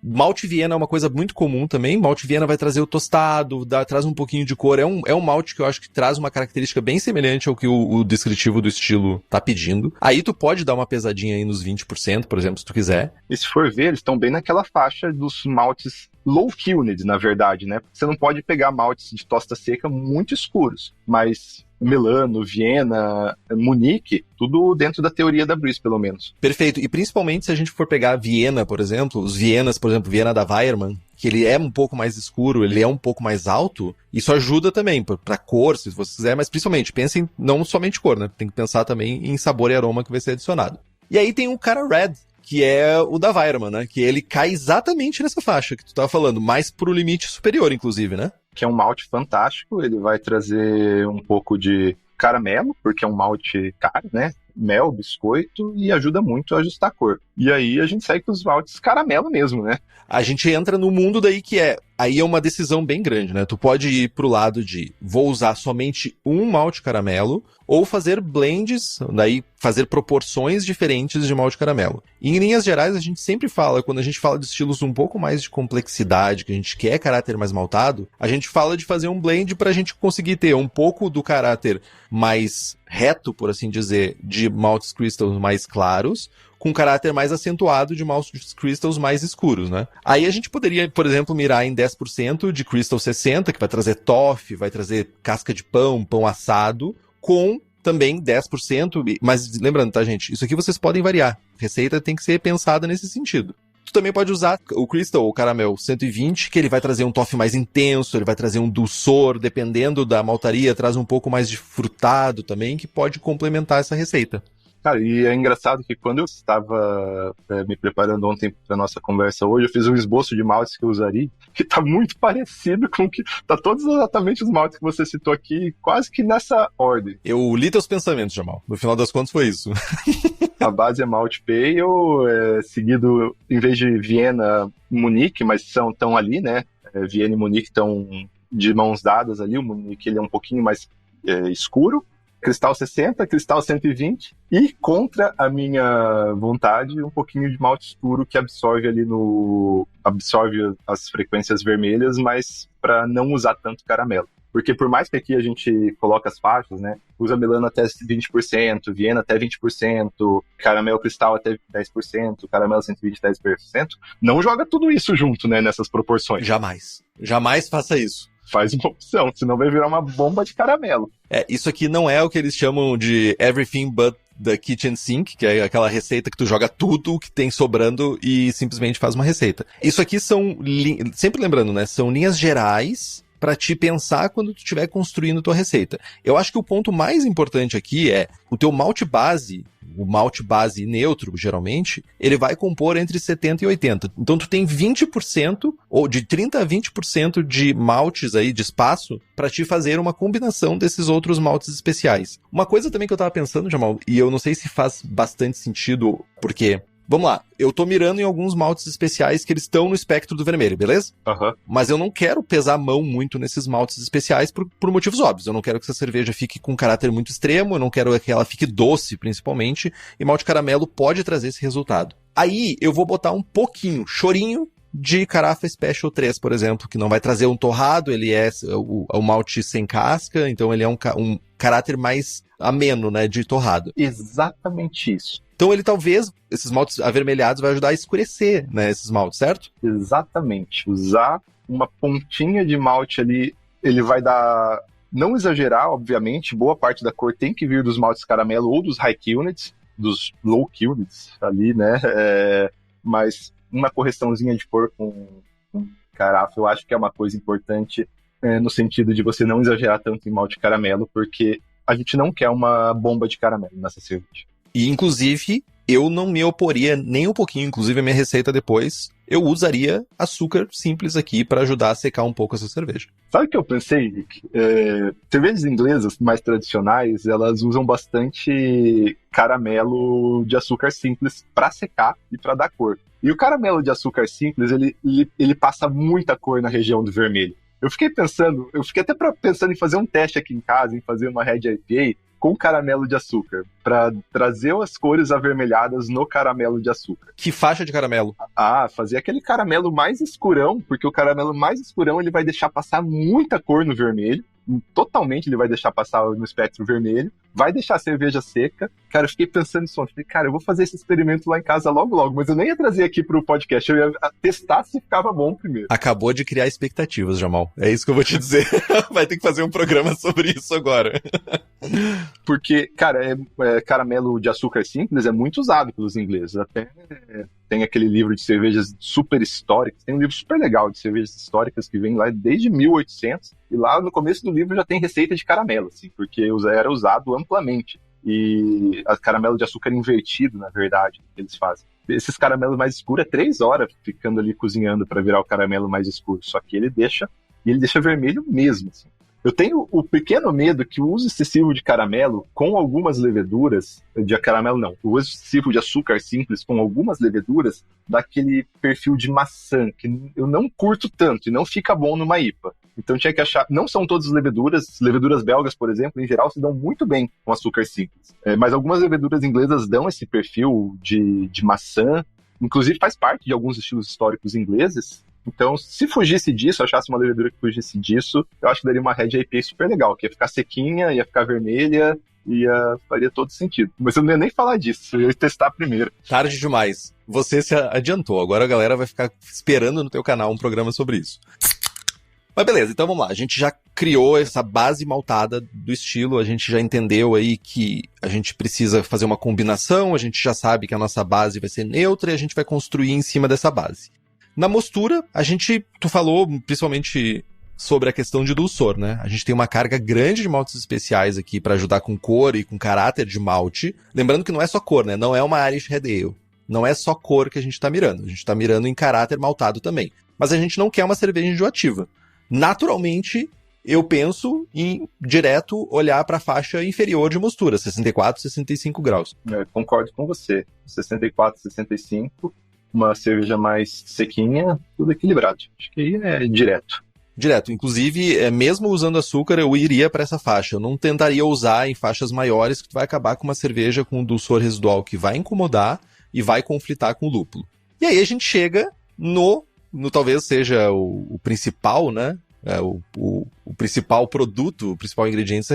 Malte Viena é uma coisa muito comum também. Malte Viena vai trazer o tostado, traz um pouquinho de cor. É um malte que eu acho que traz uma característica bem semelhante ao que o descritivo do estilo tá pedindo. Aí tu pode dar uma pesadinha aí nos 20%, por exemplo, se tu quiser. E se for ver, eles estão bem naquela faixa dos maltes low kilned, na verdade, né? Você não pode pegar maltes de tosta seca muito escuros, mas Melano, Viena, Munique, tudo dentro da teoria da Brice, pelo menos. Perfeito. E principalmente se a gente for pegar Viena, por exemplo, os Vienas, por exemplo, Viena da Weiermann, que ele é um pouco mais escuro, ele é um pouco mais alto, isso ajuda também pra cor, se você quiser, mas principalmente, pensem não somente cor, né? Tem que pensar também em sabor e aroma que vai ser adicionado. E aí tem o cara Red, que é o da Weiermann, né? Que ele cai exatamente nessa faixa que tu tava falando, mais pro limite superior, inclusive, né? Que é um malte fantástico, ele vai trazer um pouco de caramelo, porque é um malte caro, né? Mel, biscoito, e ajuda muito a ajustar a cor. E aí a gente segue com os maltes caramelo mesmo, né? A gente entra no mundo daí que aí é uma decisão bem grande, né? Tu pode ir pro lado de vou usar somente um malte caramelo ou fazer blends, daí fazer proporções diferentes de malte caramelo. E em linhas gerais a gente sempre fala, quando a gente fala de estilos um pouco mais de complexidade, que a gente quer caráter mais maltado, a gente fala de fazer um blend pra gente conseguir ter um pouco do caráter mais reto, por assim dizer, de maltes crystals mais claros, com caráter mais acentuado de maltes crystals mais escuros, né? Aí a gente poderia, por exemplo, mirar em 10% de crystal 60, que vai trazer toffee, vai trazer casca de pão, pão assado, com também 10%, mas lembrando, tá, gente? Isso aqui vocês podem variar. Receita tem que ser pensada nesse sentido. Tu também pode usar o Crystal, o Caramel 120, que ele vai trazer um toffee mais intenso, ele vai trazer um dulçor, dependendo da maltaria, traz um pouco mais de frutado também, que pode complementar essa receita. Cara, e é engraçado que quando eu estava me preparando ontem para nossa conversa hoje, eu fiz um esboço de maltes que eu usaria, que tá muito parecido com o que... Tá todos exatamente os maltes que você citou aqui, quase que nessa ordem. Eu li teus pensamentos, Jamal. No final das contas foi isso. A base é malte pale, seguido, em vez de Viena, Munique, mas estão ali, né? Viena e Munique estão de mãos dadas ali, o Munique ele é um pouquinho mais escuro. Cristal 60, Cristal 120 e, contra a minha vontade, um pouquinho de malte escuro que absorve as frequências vermelhas, mas para não usar tanto caramelo. Porque por mais que aqui a gente coloque as faixas, né, usa melano até 20%, Viena até 20%, caramelo cristal até 10%, caramelo 120 10%, não joga tudo isso junto, né, nessas proporções. Jamais faça isso. faz uma opção, senão vai virar uma bomba de caramelo. Isso aqui não é o que eles chamam de everything but the kitchen sink, que é aquela receita que tu joga tudo o que tem sobrando e simplesmente faz uma receita. Isso aqui são, sempre lembrando, né, são linhas gerais para te pensar quando tu estiver construindo tua receita. Eu acho que o ponto mais importante aqui é o teu malte base, o malte base neutro, geralmente, ele vai compor entre 70 e 80. Então tu tem 20%, ou de 30 a 20% de maltes aí, de espaço, para te fazer uma combinação desses outros maltes especiais. Uma coisa também que eu tava pensando, Jamal, e eu não sei se faz bastante sentido, porque... Vamos lá, eu tô mirando em alguns maltes especiais que eles estão no espectro do vermelho, beleza? Uhum. Mas eu não quero pesar a mão muito nesses maltes especiais por motivos óbvios. Eu não quero que essa cerveja fique com um caráter muito extremo, eu não quero que ela fique doce, principalmente, e malte caramelo pode trazer esse resultado. Aí eu vou botar um pouquinho, chorinho, de Carafa Special 3, por exemplo, que não vai trazer um torrado, ele é o malte sem casca, então ele é um caráter mais ameno, né, de torrado. Exatamente isso. Então ele talvez, esses maltes avermelhados, vai ajudar a escurecer, né, esses maltes, certo? Exatamente. Usar uma pontinha de malte ali, ele vai dar... Não exagerar, obviamente, boa parte da cor tem que vir dos maltes caramelo ou dos high units, dos low units ali, né? Mas uma correçãozinha de cor com carafa, eu acho que é uma coisa importante no sentido de você não exagerar tanto em malte caramelo, porque a gente não quer uma bomba de caramelo nessa cerveja. E, inclusive, eu não me oporia nem um pouquinho, inclusive a minha receita depois, eu usaria açúcar simples aqui para ajudar a secar um pouco essa cerveja. Sabe o que eu pensei, Rick? Cervejas inglesas mais tradicionais, elas usam bastante caramelo de açúcar simples para secar e para dar cor. E o caramelo de açúcar simples, ele passa muita cor na região do vermelho. Eu fiquei até pensando em fazer um teste aqui em casa, em fazer uma Red IPA com caramelo de açúcar, para trazer as cores avermelhadas no caramelo de açúcar. Que faixa de caramelo? Fazer aquele caramelo mais escurão, porque o caramelo mais escurão ele vai deixar passar muita cor no vermelho, totalmente ele vai deixar passar no espectro vermelho, vai deixar a cerveja seca. Cara, eu fiquei pensando nisso, falei, cara, eu vou fazer esse experimento lá em casa logo, mas eu nem ia trazer aqui pro podcast, eu ia testar se ficava bom primeiro. Acabou de criar expectativas, Jamal. É isso que eu vou te dizer. Vai ter que fazer um programa sobre isso agora. Porque, cara, caramelo de açúcar simples é muito usado pelos ingleses. Até tem aquele livro de cervejas super históricas, tem um livro super legal de cervejas históricas que vem lá desde 1800, e lá no começo do livro já tem receita de caramelo, assim, porque era usado amplamente. E a caramelo de açúcar invertido, na verdade, que eles fazem. Esses caramelos mais escuros 3 horas ficando ali cozinhando para virar o caramelo mais escuro, só que ele deixa vermelho mesmo, assim. Eu tenho o pequeno medo que o uso excessivo de caramelo com algumas leveduras, o uso excessivo de açúcar simples com algumas leveduras dá aquele perfil de maçã, que eu não curto tanto e não fica bom numa IPA. Então tinha que achar, não são todas as leveduras belgas, por exemplo, em geral se dão muito bem com açúcar simples. Mas algumas leveduras inglesas dão esse perfil de maçã, inclusive faz parte de alguns estilos históricos ingleses. Então, se fugisse disso, achasse uma levedura que fugisse disso, eu acho que daria uma Red IPA super legal, que ia ficar sequinha, ia ficar vermelha, faria todo sentido. Mas eu não ia nem falar disso, eu ia testar primeiro. Tarde demais. Você se adiantou, agora a galera vai ficar esperando no teu canal um programa sobre isso. Mas beleza, então vamos lá. A gente já criou essa base maltada do estilo, a gente já entendeu aí que a gente precisa fazer uma combinação, a gente já sabe que a nossa base vai ser neutra e a gente vai construir em cima dessa base. Na mostura, tu falou principalmente sobre a questão de dulçor, né? A gente tem uma carga grande de maltes especiais aqui para ajudar com cor e com caráter de malte. Lembrando que não é só cor, né? Não é uma Irish Red Ale. Não é só cor que a gente tá mirando. A gente tá mirando em caráter maltado também. Mas a gente não quer uma cerveja enjoativa. Naturalmente, eu penso em direto olhar para a faixa inferior de mostura, 64, 65 graus. Concordo com você. 64, 65... uma cerveja mais sequinha, tudo equilibrado. Acho que aí é direto. Direto. Inclusive, mesmo usando açúcar, eu iria para essa faixa. Eu não tentaria usar em faixas maiores, que tu vai acabar com uma cerveja com um dulçor residual que vai incomodar e vai conflitar com o lúpulo. E aí a gente chega no talvez seja o principal, né? O principal produto, o principal ingrediente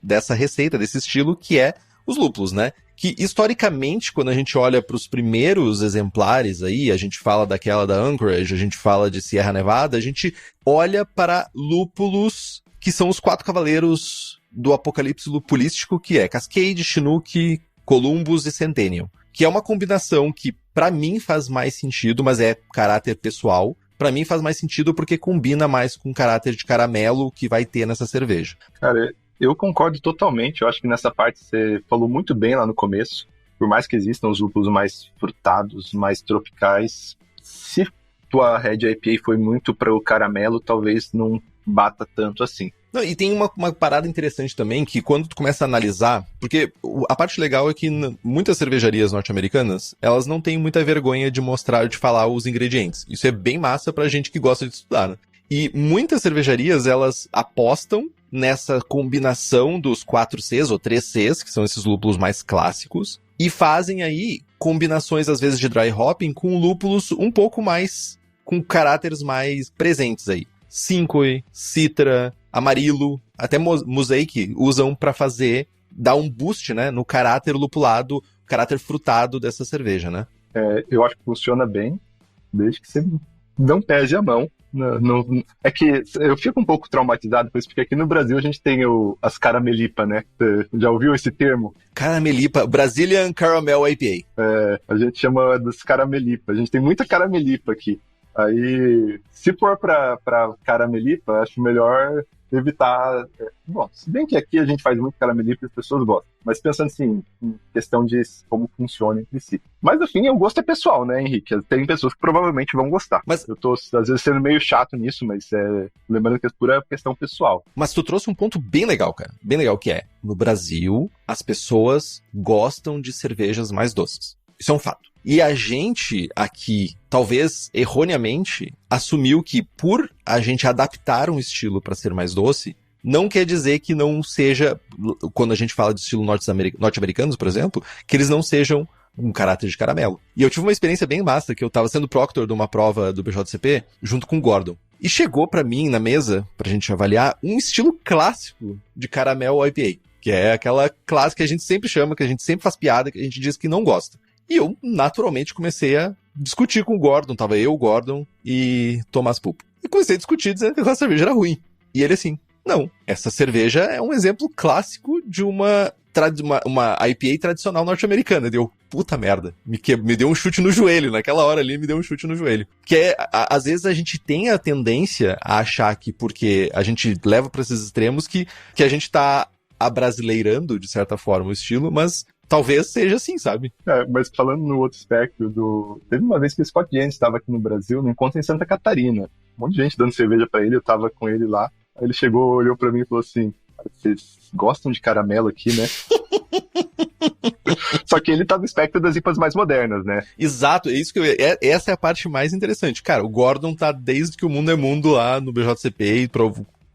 dessa receita, desse estilo, que é os lúpulos, né? Que historicamente, quando a gente olha para os primeiros exemplares aí, a gente fala daquela da Anchorage, a gente fala de Sierra Nevada, a gente olha para lúpulos que são os 4 cavaleiros do apocalipse lupulístico, que é Cascade, Chinook, Columbus e Centennial. Que é uma combinação que, para mim, faz mais sentido, mas é caráter pessoal. Para mim faz mais sentido porque combina mais com o caráter de caramelo que vai ter nessa cerveja. Cara, eu concordo totalmente. Eu acho que nessa parte você falou muito bem lá no começo. Por mais que existam os lúpulos mais frutados, mais tropicais, se tua Red IPA foi muito para o caramelo, talvez não bata tanto assim. Não, e tem uma parada interessante também, que quando tu começa a analisar, porque a parte legal é que muitas cervejarias norte-americanas, elas não têm muita vergonha de mostrar, de falar os ingredientes. Isso é bem massa pra gente que gosta de estudar, né? E muitas cervejarias, elas apostam nessa combinação dos 4Cs ou 3Cs, que são esses lúpulos mais clássicos, e fazem aí combinações, às vezes, de dry hopping com lúpulos um pouco mais, com caráteres mais presentes aí. Cincoe, Citra, Amarilo, até Mosaic usam para dar um boost, né, no caráter lupulado, caráter frutado dessa cerveja, né? Eu acho que funciona bem, desde que você não pese a mão. É que eu fico um pouco traumatizado com isso, porque aqui no Brasil a gente tem as caramelipa, né? Você já ouviu esse termo? Caramelipa, Brazilian Caramel IPA. A gente chama dos caramelipa. A gente tem muita caramelipa aqui. Aí, se for pra caramelipa, acho melhor evitar... Bom, se bem que aqui a gente faz muito caramelipa e as pessoas gostam. Mas pensando assim, em questão de como funciona entre si. Mas, no fim, o gosto é pessoal, né, Henrique? Tem pessoas que provavelmente vão gostar. Mas eu tô, às vezes, sendo meio chato nisso, mas lembrando que é pura questão pessoal. Mas tu trouxe um ponto bem legal, cara. Bem legal, que é, no Brasil, as pessoas gostam de cervejas mais doces. Isso é um fato. E a gente aqui, talvez erroneamente, assumiu que por a gente adaptar um estilo para ser mais doce, não quer dizer que não seja, quando a gente fala de estilo norte-americanos, por exemplo, que eles não sejam um caráter de caramelo. E eu tive uma experiência bem massa, que eu tava sendo proctor de uma prova do BJCP, junto com o Gordon. E chegou pra mim, na mesa, pra gente avaliar, um estilo clássico de caramel IPA, que é aquela clássica que a gente sempre chama, que a gente sempre faz piada, que a gente diz que não gosta. E eu, naturalmente, comecei a discutir com o Gordon. Tava eu, o Gordon e Tomás Pupo. E comecei a discutir dizendo que aquela cerveja era ruim. E ele assim, não, essa cerveja é um exemplo clássico de uma IPA tradicional norte-americana. Deu, puta merda, me deu um chute no joelho. Naquela hora ali, me deu um chute no joelho. Que é, às vezes a gente tem a tendência a achar que porque a gente leva pra esses extremos que a gente tá abrasileirando, de certa forma, o estilo, mas... Talvez seja assim, sabe? Mas falando no outro espectro Teve uma vez que o Scott Jens estava aqui no Brasil, num encontro em Santa Catarina. Um monte de gente dando cerveja pra ele, eu tava com ele lá. Aí ele chegou, olhou pra mim e falou assim, vocês gostam de caramelo aqui, né? Só que ele tá no espectro das IPAs mais modernas, né? Exato, é isso essa é a parte mais interessante. Cara, o Gordon tá desde que o mundo é mundo lá no BJCP e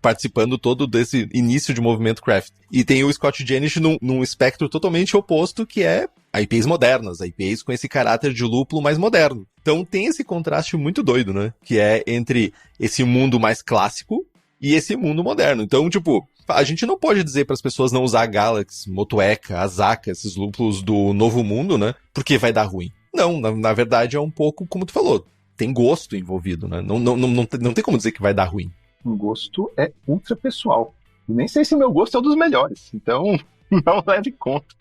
participando todo desse início de movimento craft. E tem o Scott Jenish num espectro totalmente oposto, que é IPAs modernas, IPAs com esse caráter de lúpulo mais moderno. Então tem esse contraste muito doido, né? Que é entre esse mundo mais clássico e esse mundo moderno. Então, tipo, a gente não pode dizer para as pessoas não usar Galaxy, Motueka, Azaka, esses lúpulos do novo mundo, né? Porque vai dar ruim. Não, na verdade é um pouco como tu falou. Tem gosto envolvido, né? Não tem como dizer que vai dar ruim. O gosto é ultra pessoal. E nem sei se o meu gosto é um dos melhores. Então, não leve em conta.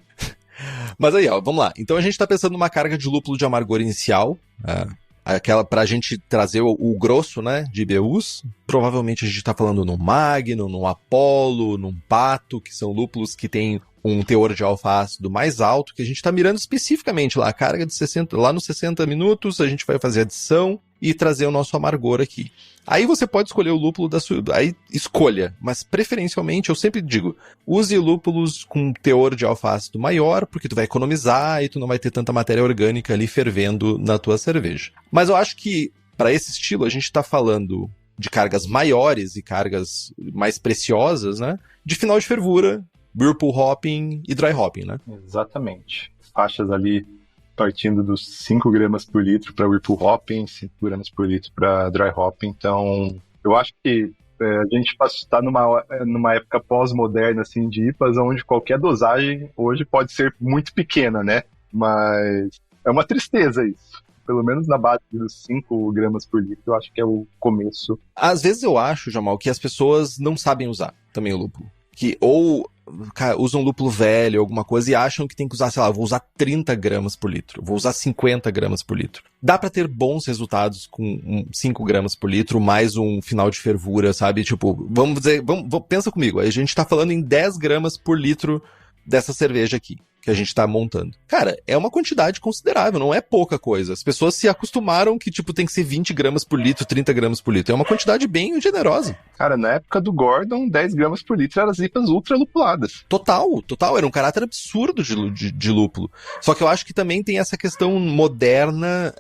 Mas aí, ó, vamos lá. Então a gente tá pensando numa carga de lúpulo de amargor inicial. Aquela pra gente trazer o grosso, né, de IBUs. Provavelmente a gente tá falando num Magnum, num Apollo, num Pato, que são lúpulos que tem um teor de alfa-ácido mais alto, que a gente tá mirando especificamente lá. A carga de 60, lá nos 60 minutos, a gente vai fazer adição e trazer o nosso amargor aqui. Aí você pode escolher o lúpulo da sua... Aí escolha, mas preferencialmente, eu sempre digo, use lúpulos com teor de alfa-ácido maior, porque tu vai economizar e tu não vai ter tanta matéria orgânica ali fervendo na tua cerveja. Mas eu acho que, para esse estilo, a gente tá falando de cargas maiores e cargas mais preciosas, né? De final de fervura, whirlpool hopping e dry hopping, né? Exatamente. Faixas ali partindo dos 5 gramas por litro para whirlpool hopping, 5 gramas por litro para dry hopping. Então, eu acho que A gente está numa época pós-moderna, assim, de IPAs, onde qualquer dosagem hoje pode ser muito pequena, né? Mas é uma tristeza isso. Pelo menos na base dos 5 gramas por litro, eu acho que é o começo. Às vezes eu acho, Jamal, que as pessoas não sabem usar também o lúpulo. Que ou usam lúpulo velho, alguma coisa, e acham que tem que usar, sei lá, vou usar 30 gramas por litro, vou usar 50 gramas por litro. Dá pra ter bons resultados com 5 gramas por litro, mais um final de fervura, sabe? Tipo, vamos dizer, pensa comigo, a gente tá falando em 10 gramas por litro dessa cerveja aqui, que a gente tá montando. Cara, é uma quantidade considerável, não é pouca coisa. As pessoas se acostumaram que, tipo, tem que ser 20 gramas por litro, 30 gramas por litro. É uma quantidade bem generosa. Cara, na época do Gordon, 10 gramas por litro eram as IPAs ultra lupuladas. Total. Era um caráter absurdo de lúpulo. Só que eu acho que também tem essa questão moderna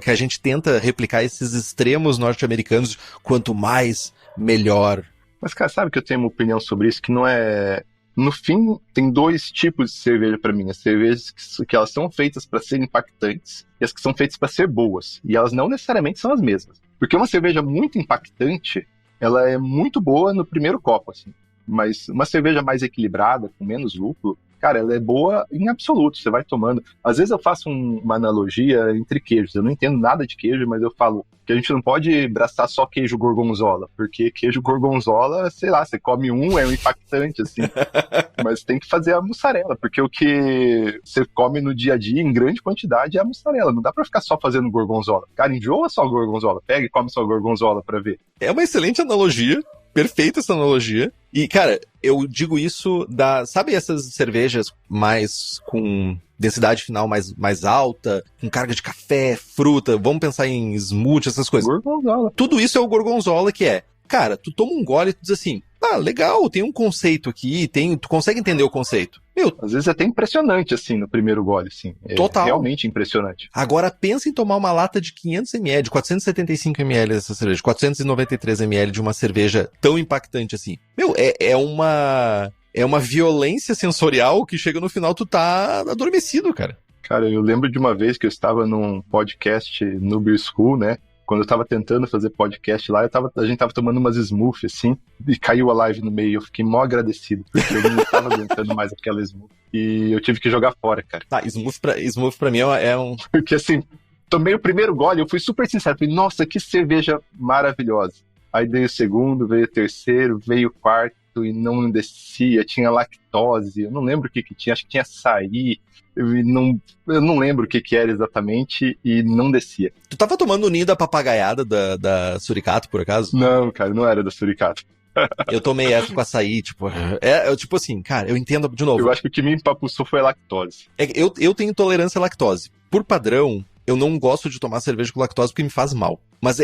que a gente tenta replicar esses extremos norte-americanos, quanto mais, melhor. Mas, cara, sabe que eu tenho uma opinião sobre isso que não é... No fim, tem 2 tipos de cerveja pra mim. As cervejas que elas são feitas pra serem impactantes e as que são feitas pra ser boas. E elas não necessariamente são as mesmas. Porque uma cerveja muito impactante, ela é muito boa no primeiro copo, assim. Mas uma cerveja mais equilibrada, com menos lúpulo, cara, ela é boa em absoluto. Você vai tomando... Às vezes eu faço uma analogia entre queijos. Eu não entendo nada de queijo, mas eu falo que a gente não pode braçar só queijo gorgonzola. Porque queijo gorgonzola, sei lá, você come é um impactante, assim. Mas tem que fazer a mussarela, porque o que você come no dia a dia, em grande quantidade, é a mussarela. Não dá pra ficar só fazendo gorgonzola. Cara, enjoa só gorgonzola. Pega e come só gorgonzola pra ver. É uma excelente analogia. Perfeita essa analogia. E, cara, eu digo isso sabe essas cervejas mais com densidade final mais alta, com carga de café, fruta, vamos pensar em smoothie, essas coisas. Gorgonzola. Tudo isso é o gorgonzola que é. Cara, tu toma um gole e tu diz assim, legal, tem um conceito aqui, tu consegue entender o conceito. Meu, às vezes é até impressionante, assim, no primeiro gole, assim. É total. Realmente impressionante. Agora pensa em tomar uma lata de 500 ml, de 475 ml dessa cerveja, 493 ml de uma cerveja tão impactante assim. Meu, é uma violência sensorial que chega no final tu tá adormecido, cara. Cara, eu lembro de uma vez que eu estava num podcast no Beer School, né? Quando eu tava tentando fazer podcast lá, a gente tava tomando umas smoothie, assim, e caiu a live no meio. Eu fiquei mó agradecido, porque eu não tava aguentando mais aquela smoothie. E eu tive que jogar fora, cara. Smoothie pra mim é um... Porque, assim, tomei o primeiro gole, eu fui super sincero. Falei, nossa, que cerveja maravilhosa. Aí dei o segundo, veio o terceiro, veio o quarto e não descia. Tinha lactose, eu não lembro o que tinha, acho que tinha açaí. Eu não lembro o que era exatamente e não descia. Tu tava tomando o ninho da papagaiada da Suricato, por acaso? Não, cara, não era da Suricato. Eu tomei essa com açaí, tipo... tipo assim, cara, eu entendo, de novo. Eu acho que o que me empapuçou foi a lactose. Eu tenho intolerância à lactose. Por padrão, eu não gosto de tomar cerveja com lactose porque me faz mal. Mas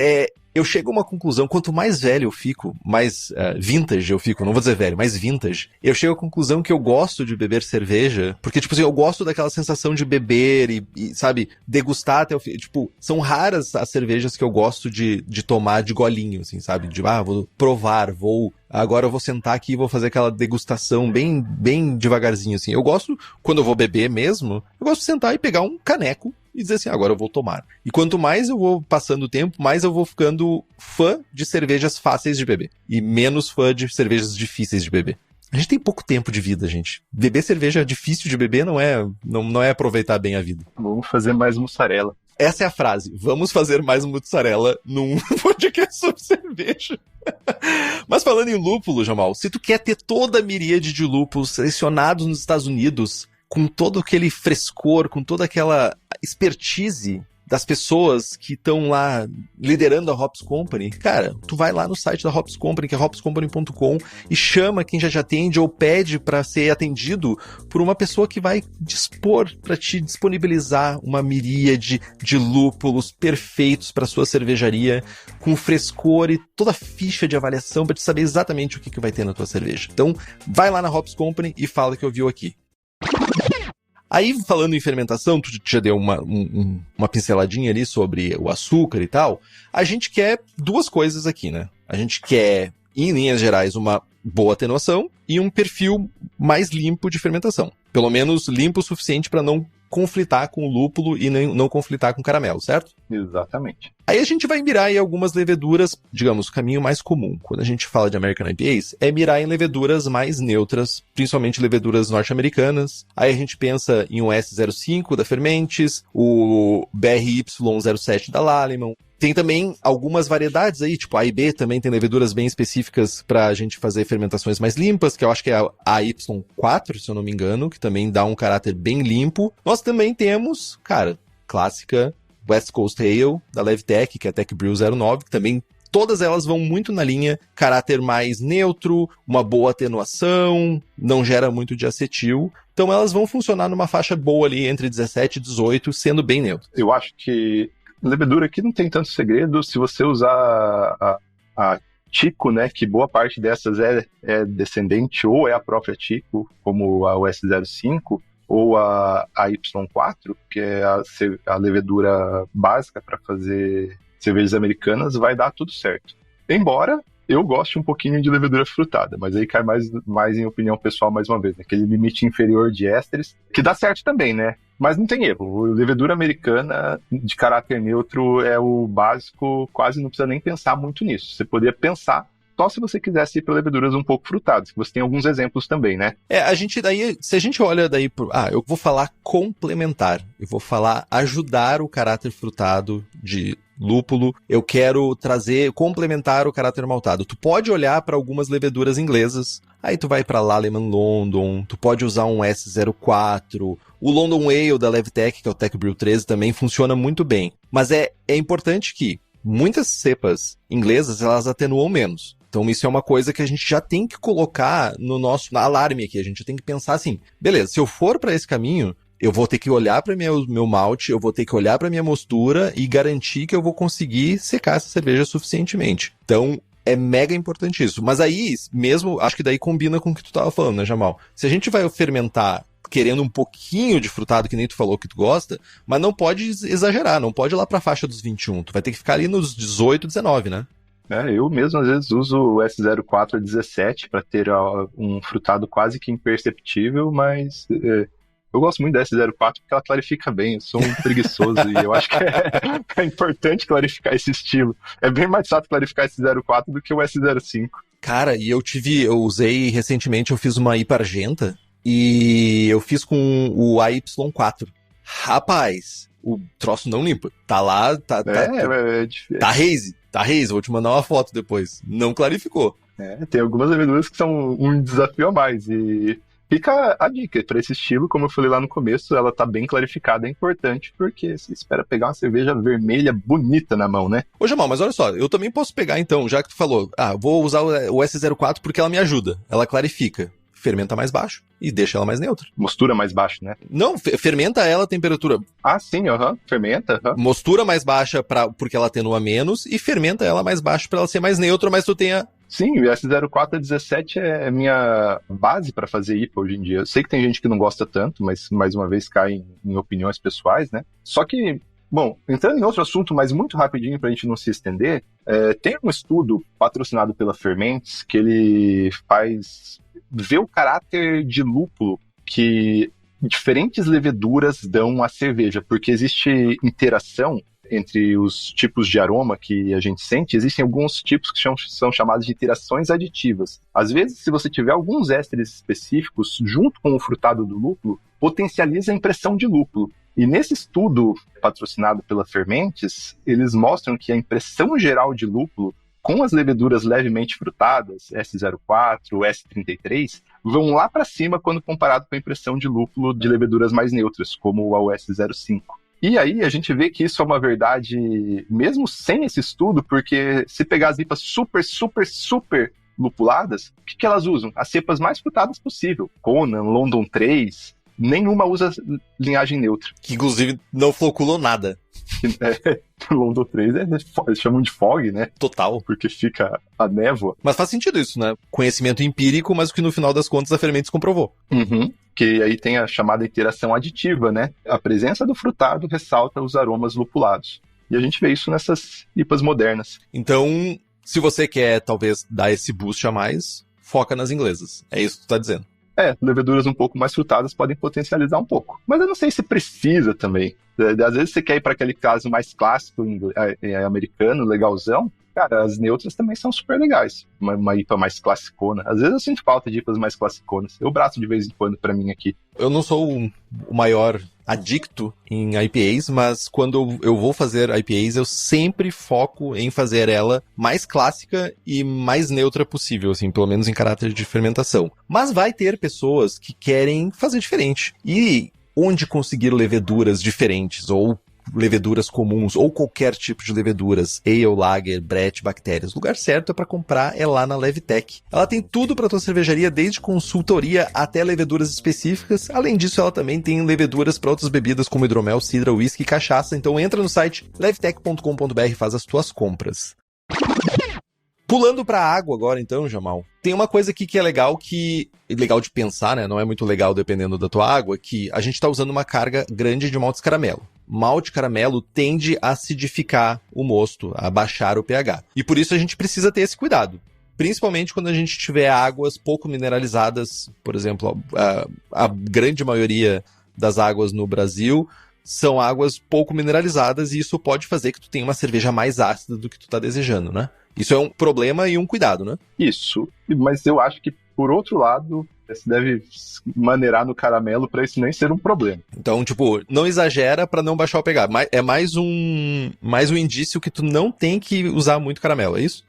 eu chego a uma conclusão, quanto mais velho eu fico, mais vintage eu fico, não vou dizer velho, mais vintage, eu chego à conclusão que eu gosto de beber cerveja, porque, tipo assim, eu gosto daquela sensação de beber e sabe, degustar até o fim. Tipo, são raras as cervejas que eu gosto de tomar de golinho, assim, sabe? Vou provar, agora eu vou sentar aqui e vou fazer aquela degustação bem, bem devagarzinho, assim. Eu gosto, quando eu vou beber mesmo, eu gosto de sentar e pegar um caneco e dizer assim, agora eu vou tomar. E quanto mais eu vou passando o tempo, mais eu vou ficando fã de cervejas fáceis de beber. E menos fã de cervejas difíceis de beber. A gente tem pouco tempo de vida, gente. Beber cerveja difícil de beber não é aproveitar bem a vida. Vamos fazer mais mussarela. Essa é a frase. Vamos fazer mais mussarela num podcast sobre cerveja. Mas falando em lúpulo, Jamal, se tu quer ter toda a miríade de lúpulos selecionados nos Estados Unidos, com todo aquele frescor, com toda aquela expertise das pessoas que estão lá liderando a Hops Company, cara, tu vai lá no site da Hops Company, que é hopscompany.com, e chama quem já te atende ou pede para ser atendido por uma pessoa que vai dispor para te disponibilizar uma miríade de lúpulos perfeitos para sua cervejaria, com frescor e toda a ficha de avaliação para te saber exatamente o que vai ter na tua cerveja. Então, vai lá na Hops Company e fala que ouviu aqui. Aí, falando em fermentação, tu já deu uma pinceladinha ali sobre o açúcar e tal. A gente quer duas coisas aqui, né? A gente quer, em linhas gerais, uma boa atenuação e um perfil mais limpo de fermentação. Pelo menos limpo o suficiente para não conflitar com o lúpulo e não conflitar com o caramelo, certo? Exatamente. Aí a gente vai mirar em algumas leveduras, digamos, o caminho mais comum, quando a gente fala de American IPAs, é mirar em leveduras mais neutras, principalmente leveduras norte-americanas. Aí a gente pensa em o S05 da Fermentes, o BRY07 da Lallemand. Tem também algumas variedades aí, tipo A e B também tem leveduras bem específicas pra gente fazer fermentações mais limpas, que eu acho que é a AY4, se eu não me engano, que também dá um caráter bem limpo. Nós também temos, cara, clássica West Coast Ale, da Levtech, que é a Tech Brew 09, que também todas elas vão muito na linha caráter mais neutro, uma boa atenuação, não gera muito de acetil. Então elas vão funcionar numa faixa boa ali entre 17 e 18, sendo bem neutro. Eu acho que levedura aqui não tem tanto segredo. Se você usar a Tico, né, que boa parte dessas é descendente ou é a própria Tico, como a US05, ou a Y4, que é a levedura básica para fazer cervejas americanas, vai dar tudo certo. Embora eu goste um pouquinho de levedura frutada, mas aí cai mais em opinião pessoal mais uma vez, né? Aquele limite inferior de ésteres, que dá certo também, né? Mas não tem erro. A levedura americana de caráter neutro é o básico, quase não precisa nem pensar muito nisso. Você poderia pensar só se você quisesse ir para leveduras um pouco frutadas, que você tem alguns exemplos também, né? Se a gente olha daí eu vou falar complementar, eu vou falar ajudar o caráter frutado de lúpulo, eu quero complementar o caráter maltado. Tu pode olhar para algumas leveduras inglesas, aí tu vai para Lallemand London, tu pode usar um S04, o London Ale da Levtech, que é o Tech Brew 13, também funciona muito bem. Mas é importante que muitas cepas inglesas, elas atenuam menos. Então isso é uma coisa que a gente já tem que colocar no nosso alarme aqui. A gente tem que pensar assim, beleza, se eu for para esse caminho, eu vou ter que olhar para meu malte, eu vou ter que olhar para minha mostura e garantir que eu vou conseguir secar essa cerveja suficientemente. Então é mega importante isso. Mas aí, mesmo, acho que daí combina com o que tu tava falando, né, Jamal? Se a gente vai fermentar querendo um pouquinho de frutado, que nem tu falou que tu gosta, mas não pode exagerar, não pode ir lá pra faixa dos 21. Tu vai ter que ficar ali nos 18, 19, né? Eu mesmo às vezes uso o S04 a 17 para ter um frutado quase que imperceptível, mas eu gosto muito da S04 porque ela clarifica bem. Eu sou um preguiçoso e eu acho que é importante clarificar esse estilo. É bem mais fácil clarificar esse S04 do que o S05. Cara, e eu usei recentemente, eu fiz uma IPA argenta e eu fiz com o AY4. Rapaz, o troço não limpa. Tá lá, tá hazy, vou te mandar uma foto depois. Não clarificou. Tem algumas leveduras que são um desafio a mais. E fica a dica para esse estilo, como eu falei lá no começo, ela tá bem clarificada, é importante, porque você espera pegar uma cerveja vermelha bonita na mão, né? Ô, Jamal, mas olha só, eu também posso pegar então, já que tu falou, vou usar o S04 porque ela me ajuda, ela clarifica. Fermenta mais baixo e deixa ela mais neutra. Mostura mais baixo, né? Não, fermenta ela a temperatura. Sim, fermenta. Mostura mais baixa porque ela atenua menos e fermenta ela mais baixo para ela ser mais neutra, mas tu tenha... Sim, o S04 a 17 é minha base para fazer IPA hoje em dia. Eu sei que tem gente que não gosta tanto, mas mais uma vez cai em opiniões pessoais, né? Só que, bom, entrando em outro assunto, mas muito rapidinho pra gente não se estender, tem um estudo patrocinado pela Fermentes que ele vê o caráter de lúpulo que diferentes leveduras dão à cerveja, porque existe interação entre os tipos de aroma que a gente sente. Existem alguns tipos que são chamados de interações aditivas. Às vezes, se você tiver alguns ésteres específicos junto com o frutado do lúpulo, potencializa a impressão de lúpulo. E nesse estudo patrocinado pela Fermentes, eles mostram que a impressão geral de lúpulo com as leveduras levemente frutadas, S04, S33, vão lá para cima quando comparado com a impressão de lúpulo de leveduras mais neutras, como a US05. E aí a gente vê que isso é uma verdade mesmo sem esse estudo, porque se pegar as IPAs super lupuladas, o que elas usam? As cepas mais frutadas possível. Conan, London 3, nenhuma usa linhagem neutra. Que inclusive não floculou nada. London 3 eles chamam de fog, né? Total. Porque fica a névoa. Mas faz sentido isso, né? Conhecimento empírico, mas o que no final das contas a Fermentes comprovou. Uhum. Que aí tem a chamada interação aditiva, né? A presença do frutado ressalta os aromas lupulados. E a gente vê isso nessas IPAs modernas. Então, se você quer talvez dar esse boost a mais, foca nas inglesas. É isso que tu tá dizendo. Leveduras um pouco mais frutadas podem potencializar um pouco. Mas eu não sei se precisa também. Às vezes você quer ir para aquele caso mais clássico americano, legalzão. Cara, as neutras também são super legais. Uma IPA mais classicona. Às vezes eu sinto falta de IPAs mais classiconas. Eu braço de vez em quando pra mim aqui. Eu não sou o maior adicto em IPAs, mas quando eu vou fazer IPAs, eu sempre foco em fazer ela mais clássica e mais neutra possível, assim, pelo menos em caráter de fermentação. Mas vai ter pessoas que querem fazer diferente. E onde conseguir leveduras diferentes, ou leveduras comuns, ou qualquer tipo de leveduras, ale, lager, brett, bactérias. O lugar certo é para comprar é lá na Levtech. Ela tem tudo para tua cervejaria, desde consultoria até leveduras específicas. Além disso, ela também tem leveduras para outras bebidas como hidromel, cidra, whisky e cachaça. Então entra no site levtech.com.br e faz as tuas compras. Pulando pra água agora, então, Jamal. Tem uma coisa aqui que é legal de pensar, né? Não é muito legal dependendo da tua água, que a gente tá usando uma carga grande de maltes caramelo. Malte caramelo tende a acidificar o mosto, a baixar o pH. E por isso a gente precisa ter esse cuidado. Principalmente quando a gente tiver águas pouco mineralizadas. Por exemplo, a grande maioria das águas no Brasil são águas pouco mineralizadas e isso pode fazer que tu tenha uma cerveja mais ácida do que tu tá desejando, né? Isso é um problema e um cuidado, né? Isso, mas eu acho que, por outro lado, você deve maneirar no caramelo para isso nem ser um problema. Então, tipo, não exagera para não baixar o pH. É mais um indício que tu não tem que usar muito caramelo, é isso?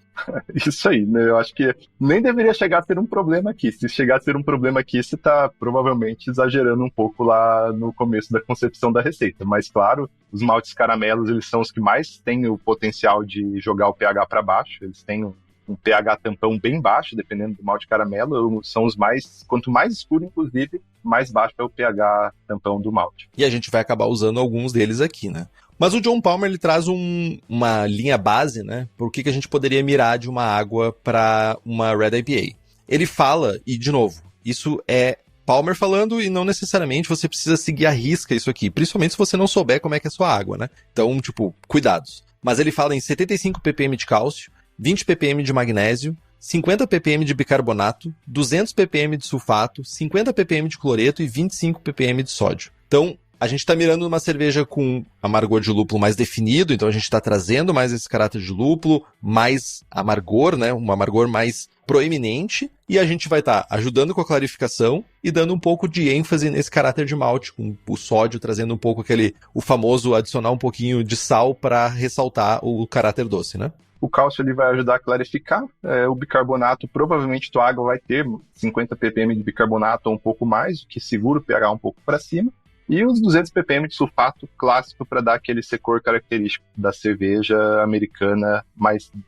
Isso aí, né? Eu acho que nem deveria chegar a ser um problema aqui. Se chegar a ser um problema aqui, você está provavelmente exagerando um pouco lá no começo da concepção da receita. Mas, claro, os maltes caramelos, eles são os que mais têm o potencial de jogar o pH para baixo. Eles têm um pH tampão bem baixo, dependendo do malte caramelo. São os mais... Quanto mais escuro, inclusive, mais baixo é o pH tampão do malte. E a gente vai acabar usando alguns deles aqui, né? Mas o John Palmer, ele traz uma linha base, né? Por que a gente poderia mirar de uma água para uma Red IPA. Ele fala, e de novo, isso é Palmer falando e não necessariamente você precisa seguir à risca isso aqui. Principalmente se você não souber como é que é a sua água, né? Então, tipo, cuidados. Mas ele fala em 75 ppm de cálcio, 20 ppm de magnésio, 50 ppm de bicarbonato, 200 ppm de sulfato, 50 ppm de cloreto e 25 ppm de sódio. Então, a gente está mirando uma cerveja com amargor de lúpulo mais definido, então a gente está trazendo mais esse caráter de lúpulo, mais amargor, né? Um amargor mais proeminente, e a gente vai estar ajudando com a clarificação e dando um pouco de ênfase nesse caráter de malte, com o sódio trazendo um pouco o famoso adicionar um pouquinho de sal para ressaltar o caráter doce, né? O cálcio ele vai ajudar a clarificar. O bicarbonato, provavelmente tua água vai ter 50 ppm de bicarbonato ou um pouco mais, o que segura o pH um pouco para cima. E os 200 ppm de sulfato clássico para dar aquele secor característico da cerveja americana,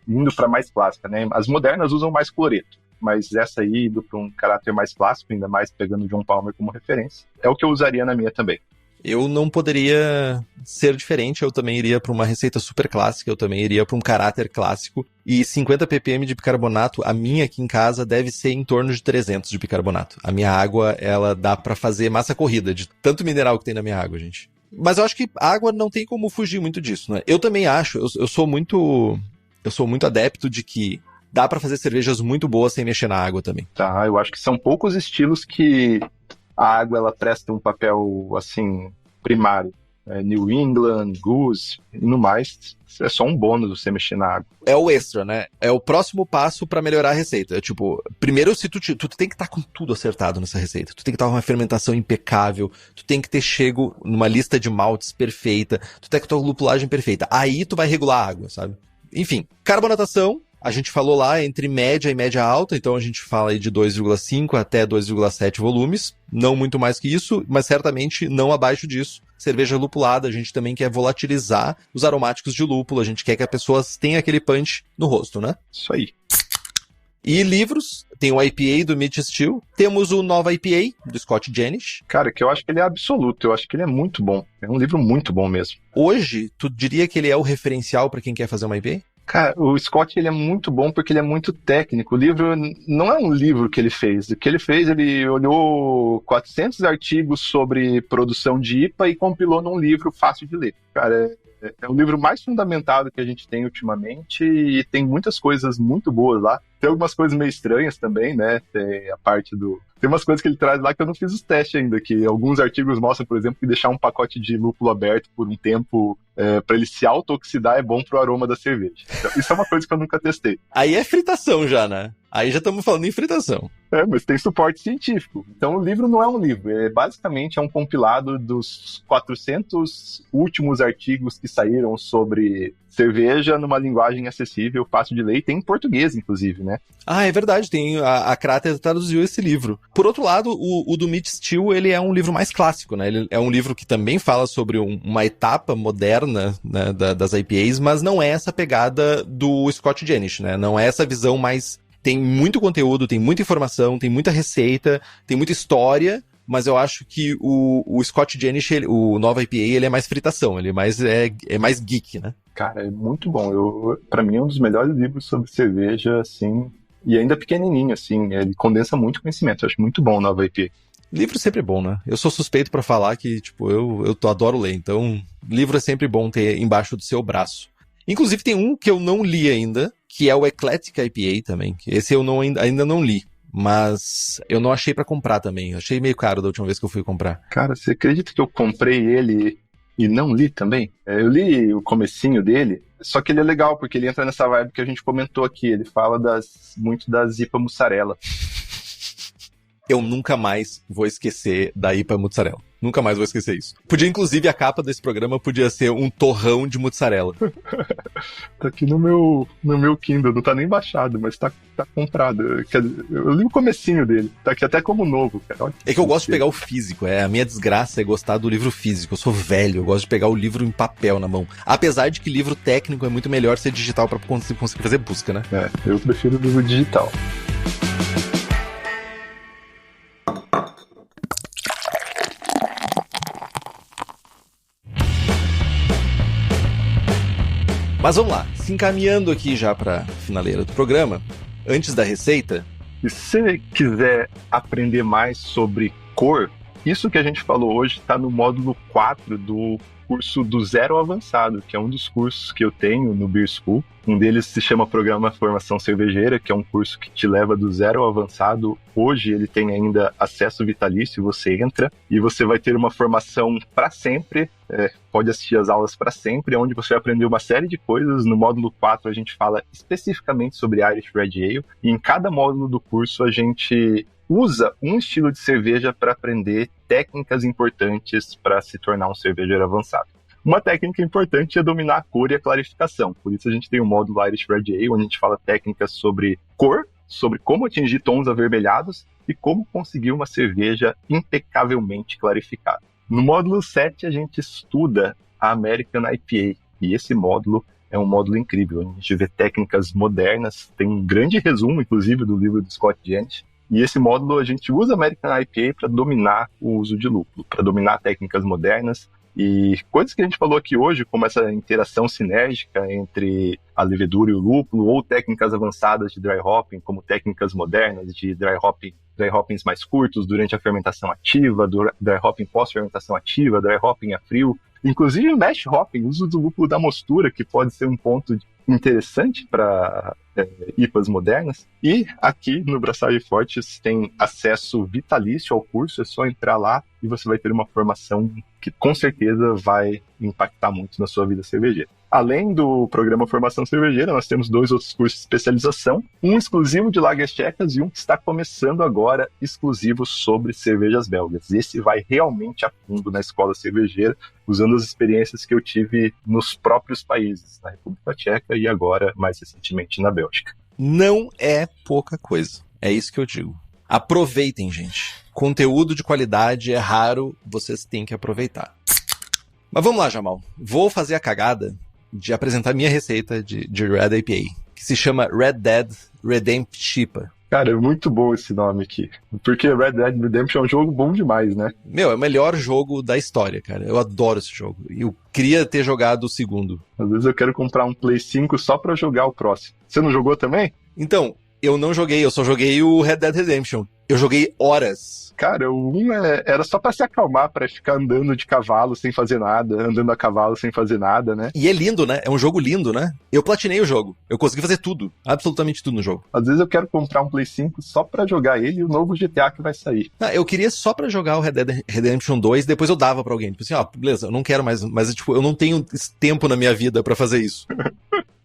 indo para mais clássica, né? As modernas usam mais cloreto, mas essa aí, indo para um caráter mais clássico, ainda mais pegando o John Palmer como referência, é o que eu usaria na minha também. Eu não poderia ser diferente, eu também iria para uma receita super clássica, eu também iria para um caráter clássico. E 50 ppm de bicarbonato, a minha aqui em casa deve ser em torno de 300 de bicarbonato. A minha água, ela dá para fazer massa corrida, de tanto mineral que tem na minha água, gente. Mas eu acho que a água não tem como fugir muito disso, né? Eu também acho, eu sou muito adepto de que dá para fazer cervejas muito boas sem mexer na água também. Tá, eu acho que são poucos estilos que a água ela presta um papel, assim, primário. New England, Goose e no mais, é só um bônus você mexer na água. É o extra, né? É o próximo passo pra melhorar a receita. Tipo, primeiro, se tu tem que estar com tudo acertado nessa receita. Tu tem que estar com uma fermentação impecável, tu tem que ter chego numa lista de maltes perfeita, tu tem que ter uma lupulagem perfeita. Aí tu vai regular a água, sabe? Enfim, carbonatação. A gente falou lá entre média e média alta, então a gente fala aí de 2,5 até 2,7 volumes, não muito mais que isso, mas certamente não abaixo disso. Cerveja lupulada, a gente também quer volatilizar os aromáticos de lúpulo, a gente quer que a pessoa tenha aquele punch no rosto, né? Isso aí. E livros, tem o IPA do Mitch Steele, temos o Nova IPA do Scott Jenisch. Cara, que eu acho que ele é absoluto, eu acho que ele é muito bom, é um livro muito bom mesmo. Hoje, tu diria que ele é o referencial para quem quer fazer uma IPA? Cara, o Scott ele é muito bom porque ele é muito técnico. O livro não é um livro que ele fez. O que ele fez, ele olhou 400 artigos sobre produção de IPA e compilou num livro fácil de ler. Cara, É o livro mais fundamentado que a gente tem ultimamente e tem muitas coisas muito boas lá. Tem algumas coisas meio estranhas também, né? Tem a parte do... Tem umas coisas que ele traz lá que eu não fiz os testes ainda, que alguns artigos mostram, por exemplo, que deixar um pacote de lúpulo aberto por um tempo para ele se auto-oxidar é bom pro aroma da cerveja. Então, isso é uma coisa que eu nunca testei. Aí é fritação já, né? Aí já estamos falando em fritação. Mas tem suporte científico. Então o livro não é um livro, basicamente é um compilado dos 400 últimos artigos que saíram sobre cerveja numa linguagem acessível, fácil de ler, e tem em português, inclusive, né? Ah, é verdade, a Crater traduziu esse livro. Por outro lado, o do Mitch Steele, ele é um livro mais clássico, né? Ele é um livro que também fala sobre uma etapa moderna, né, das IPAs, mas não é essa pegada do Scott Jenish, né? Não é essa visão mais... Tem muito conteúdo, tem muita informação, tem muita receita, tem muita história, mas eu acho que o Scott Jenish, o Nova IPA, ele é mais fritação, ele é mais geek, né? Cara, é muito bom. Pra mim é um dos melhores livros sobre cerveja, assim, e ainda pequenininho, assim, ele condensa muito conhecimento. Eu acho muito bom o Nova IPA. Livro sempre é bom, né? Eu sou suspeito pra falar que, tipo, eu adoro ler, então livro é sempre bom ter embaixo do seu braço. Inclusive tem um que eu não li ainda, que é o Eclectic IPA também. Esse eu ainda não li, mas eu não achei pra comprar também. Eu achei meio caro da última vez que eu fui comprar. Cara, você acredita que eu comprei ele e não li também? Eu li o comecinho dele, só que ele é legal, porque ele entra nessa vibe que a gente comentou aqui. Ele fala muito das IPA mussarela. Eu nunca mais vou esquecer da IPA mussarela. Nunca mais vou esquecer isso. Podia, inclusive, a capa desse programa podia ser um torrão de mussarela. Tá aqui no meu Kindle, não tá nem baixado, mas tá comprado. Eu li o comecinho dele, tá aqui até como novo, cara. Olha, é que eu gosto de pegar o físico, a minha desgraça é gostar do livro físico. Eu sou velho, eu gosto de pegar o livro em papel na mão. Apesar de que livro técnico é muito melhor ser digital pra conseguir fazer busca, né? Eu prefiro o livro digital. Mas vamos lá, se encaminhando aqui já para a finaleira do programa, antes da receita... E se você quiser aprender mais sobre cor, isso que a gente falou hoje está no módulo 4 do curso do Zero ao Avançado, que é um dos cursos que eu tenho no Beer School. Um deles se chama Programa Formação Cervejeira, que é um curso que te leva do zero ao avançado. Hoje ele tem ainda acesso vitalício, você entra e você vai ter uma formação para sempre, pode assistir as aulas para sempre, onde você vai aprender uma série de coisas. No módulo 4 a gente fala especificamente sobre Irish Red Ale, e em cada módulo do curso a gente usa um estilo de cerveja para aprender técnicas importantes para se tornar um cervejeiro avançado. Uma técnica importante é dominar a cor e a clarificação. Por isso a gente tem o módulo Irish Red Ale, onde a gente fala técnicas sobre cor, sobre como atingir tons avermelhados e como conseguir uma cerveja impecavelmente clarificada. No módulo 7 a gente estuda a American IPA, e esse módulo é um módulo incrível, onde a gente vê técnicas modernas, tem um grande resumo, inclusive, do livro do Scott Jenish. E esse módulo a gente usa a American IPA para dominar o uso de lúpulo, para dominar técnicas modernas e coisas que a gente falou aqui hoje, como essa interação sinérgica entre a levedura e o lúpulo, ou técnicas avançadas de dry hopping, como técnicas modernas de dry hoppings mais curtos durante a fermentação ativa, dry hopping pós-fermentação ativa, dry hopping a frio, inclusive mash hopping, uso do lúpulo da mostura, que pode ser um ponto interessante para IPAs modernas. E aqui no Braçagem Fortes tem acesso vitalício ao curso, é só entrar lá e você vai ter uma formação que com certeza vai impactar muito na sua vida cervejeira. Além do programa Formação Cervejeira, nós temos 2 outros cursos de especialização, um exclusivo de lagers tchecas e um que está começando agora, exclusivo sobre cervejas belgas. Esse vai realmente a fundo na escola cervejeira, usando as experiências que eu tive nos próprios países, na República Tcheca e agora, mais recentemente, na Bélgica. Não é pouca coisa, é isso que eu digo. Aproveitem, gente. Conteúdo de qualidade é raro, vocês têm que aproveitar. Mas vamos lá, Jamal. Vou fazer a cagada de apresentar minha receita de Red IPA, que se chama Red Dead Redemption. Cara, é muito bom esse nome aqui, porque Red Dead Redemption é um jogo bom demais, né? É o melhor jogo da história, cara. Eu adoro esse jogo. Eu queria ter jogado o segundo. Às vezes eu quero comprar um Play 5 só pra jogar o próximo. Você não jogou também? Então, eu não joguei, eu só joguei o Red Dead Redemption. Eu joguei horas. Cara, o 1 era só pra se acalmar, pra ficar andando de cavalo sem fazer nada, andando a cavalo sem fazer nada, né? E é lindo, né? É um jogo lindo, né? Eu platinei o jogo. Eu consegui fazer tudo. Absolutamente tudo no jogo. Às vezes eu quero comprar um Play 5 só pra jogar ele e o novo GTA que vai sair. Eu queria só pra jogar o Red Dead Redemption 2, depois eu dava pra alguém. Tipo assim, beleza, eu não quero mais, mas tipo, eu não tenho esse tempo na minha vida pra fazer isso.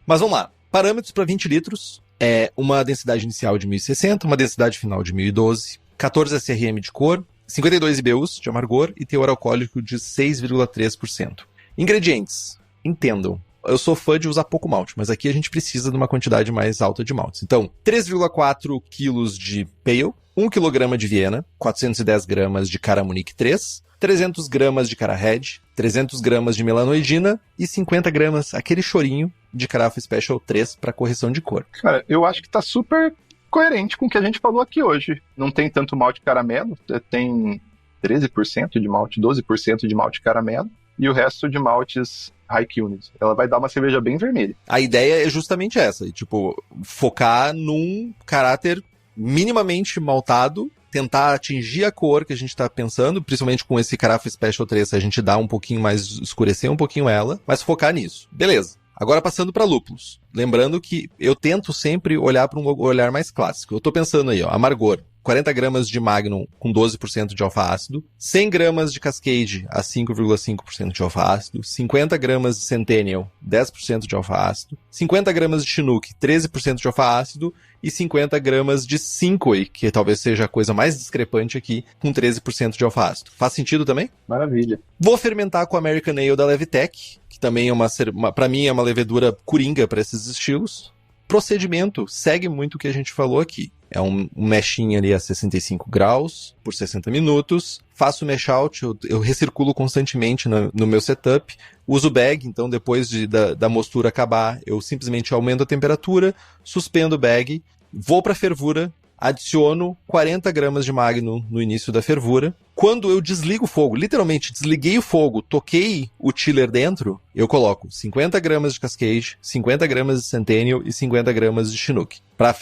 Mas vamos lá. Parâmetros pra 20 litros. É uma densidade inicial de 1060, uma densidade final de 1012, 14 SRM de cor, 52 IBUs de amargor e teor alcoólico de 6,3%. Ingredientes. Entendam. Eu sou fã de usar pouco malte, mas aqui a gente precisa de uma quantidade mais alta de maltes. Então, 3,4 kg de Pale, 1 kg de Viena, 410 gramas de Cara Munique 3, 300 gramas de Cara Red, 300 gramas de melanoidina e 50 gramas, aquele chorinho de Carafa Special 3 para correção de cor. Cara, eu acho que tá super coerente com o que a gente falou aqui hoje. Não tem tanto malte caramelo, tem 13% de malte, 12% de malte caramelo e o resto de maltes high unit. Ela vai dar uma cerveja bem vermelha. A ideia é justamente essa, tipo, focar num caráter minimamente maltado, tentar atingir a cor que a gente tá pensando, principalmente com esse Carafa Special 3, a gente dá um pouquinho mais, escurecer um pouquinho ela, mas focar nisso. Beleza. Agora passando para lúpulos. Lembrando que eu tento sempre olhar para um olhar mais clássico. Eu tô pensando aí, amargor. 40 gramas de Magnum com 12% de alfa-ácido, 100 gramas de Cascade a 5,5% de alfa-ácido, 50 gramas de Centennial, 10% de alfa-ácido, 50 gramas de Chinook, 13% de alfa-ácido e 50 gramas de Cincoy, que talvez seja a coisa mais discrepante aqui, com 13% de alfa-ácido. Faz sentido também? Maravilha. Vou fermentar com a American Ale da Levitec, que também é para mim é uma levedura coringa para esses estilos. Procedimento segue muito o que a gente falou aqui. É um meshing ali a 65 graus por 60 minutos. Faço mesh out, eu recirculo constantemente no meu setup. Uso bag, então depois da mostura acabar, eu simplesmente aumento a temperatura, suspendo o bag, vou para fervura, adiciono 40 gramas de Magnum no início da fervura. Quando eu desligo o fogo, literalmente desliguei o fogo, toquei o chiller dentro, eu coloco 50 gramas de Cascade, 50 gramas de Centennial e 50 gramas de Chinook. Para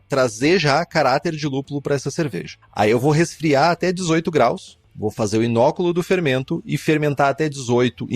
trazer já caráter de lúpulo para essa cerveja. Aí eu vou resfriar até 18 graus. Vou fazer o inóculo do fermento e fermentar até 18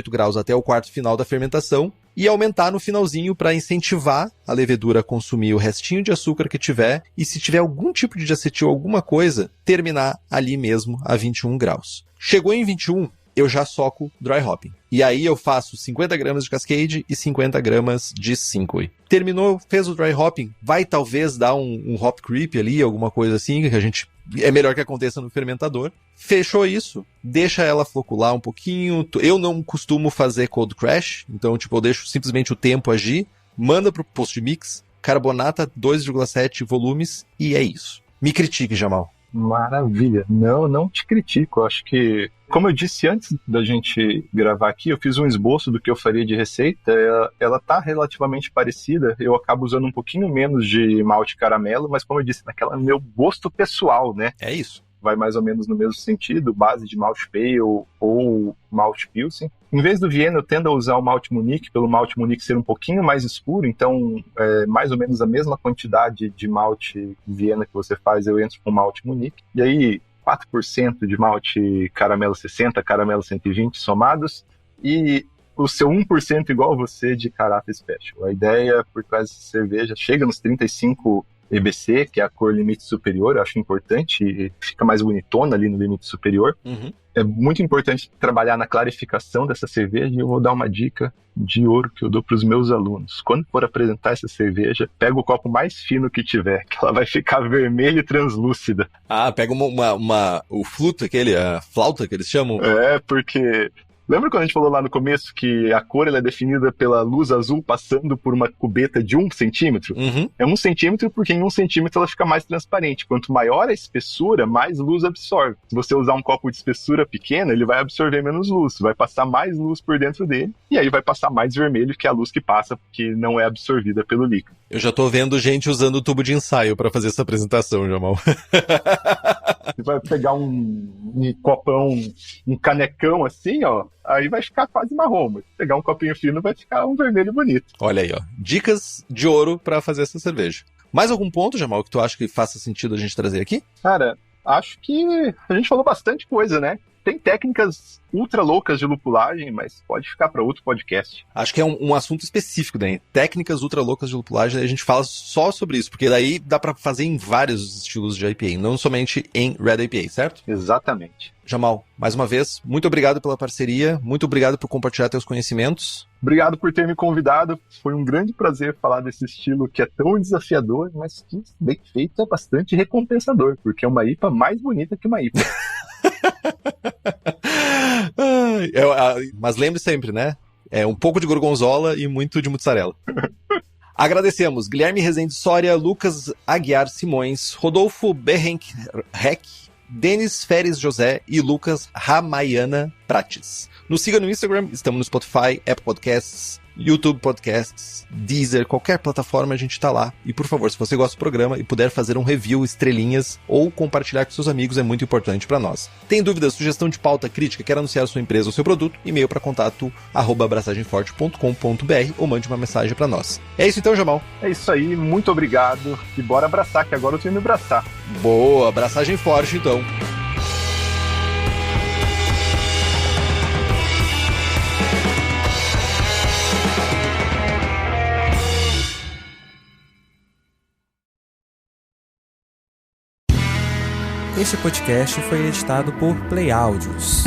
graus até o quarto final da fermentação e aumentar no finalzinho para incentivar a levedura a consumir o restinho de açúcar que tiver e se tiver algum tipo de acetil, alguma coisa, terminar ali mesmo a 21 graus. Chegou em 21, eu já soco dry hopping. E aí eu faço 50 gramas de Cascade e 50 gramas de Cincoy. Terminou, fez o dry hopping, vai talvez dar um hop creep ali, alguma coisa assim, que a gente... É melhor que aconteça no fermentador. Fechou isso, deixa ela flocular um pouquinho. Eu não costumo fazer cold crash, então tipo, eu deixo simplesmente o tempo agir, manda pro post mix, carbonata 2,7 volumes e é isso. Me critique, Jamal. Maravilha. Não te critico. Eu acho que, como eu disse antes da gente gravar aqui, eu fiz um esboço do que eu faria de receita. Ela tá relativamente parecida. Eu acabo usando um pouquinho menos de malte caramelo, mas como eu disse, naquela meu gosto pessoal, né? É isso. Vai mais ou menos no mesmo sentido, base de malte pale ou malte pilsen. Em vez do Viena, eu tendo a usar o malte Munique, pelo malte Munique ser um pouquinho mais escuro, então é mais ou menos a mesma quantidade de malte Viena que você faz, eu entro com malte Munique. E aí, 4% de malte caramelo 60, caramelo 120 somados, e o seu 1% igual você de Carafa Special. A ideia por trás dessa cerveja chega nos 35 EBC, que é a cor limite superior, eu acho importante, fica mais bonitona ali no limite superior. Uhum. É muito importante trabalhar na clarificação dessa cerveja e eu vou dar uma dica de ouro que eu dou para os meus alunos. Quando for apresentar essa cerveja, pega o copo mais fino que tiver, que ela vai ficar vermelha e translúcida. Pega o flute, a flauta que eles chamam. Porque... Lembra quando a gente falou lá no começo que a cor ela é definida pela luz azul passando por uma cubeta de 1 centímetro? Uhum. É 1 centímetro porque em 1 centímetro ela fica mais transparente. Quanto maior a espessura, mais luz absorve. Se você usar um copo de espessura pequena, ele vai absorver menos luz. Vai passar mais luz por dentro dele. E aí vai passar mais vermelho, que é a luz que passa, porque não é absorvida pelo líquido. Eu já tô vendo gente usando o tubo de ensaio para fazer essa apresentação, Jamal. Você vai pegar um copão, um canecão assim, ó, aí vai ficar quase marrom. Mas se pegar um copinho fino, vai ficar um vermelho bonito. Olha aí, ó. Dicas de ouro para fazer essa cerveja. Mais algum ponto, Jamal, que tu acha que faça sentido a gente trazer aqui? Cara, acho que a gente falou bastante coisa, né? Tem técnicas ultra loucas de lupulagem, mas pode ficar para outro podcast. Acho que é um assunto específico daí. Técnicas ultra loucas de lupulagem, daí a gente fala só sobre isso, porque daí dá para fazer em vários estilos de IPA, não somente em Red IPA, certo? Exatamente. Jamal, mais uma vez, muito obrigado pela parceria, muito obrigado por compartilhar teus conhecimentos. Obrigado por ter me convidado. Foi um grande prazer falar desse estilo que é tão desafiador, mas que, bem feito, é bastante recompensador, porque é uma IPA mais bonita que uma IPA. Mas lembre sempre, né? É um pouco de gorgonzola e muito de mussarela. Agradecemos Guilherme Rezende Soria, Lucas Aguiar Simões, Rodolfo Berrenck Reck, Denis Feres José e Lucas Ramayana Prates. Nos siga no Instagram, estamos no Spotify, Apple Podcasts, YouTube Podcasts, Deezer, qualquer plataforma a gente tá lá. E por favor, se você gosta do programa e puder fazer um review, estrelinhas ou compartilhar com seus amigos é muito importante para nós. Tem dúvidas, sugestão de pauta, crítica, quer anunciar sua empresa ou seu produto? E-mail para contato @abraçagemforte.com.br ou mande uma mensagem para nós. É isso então, Jamal. É isso aí, muito obrigado e bora abraçar, que agora eu tenho que me abraçar. Boa, abraçagem forte então. Este podcast foi editado por Play Áudios.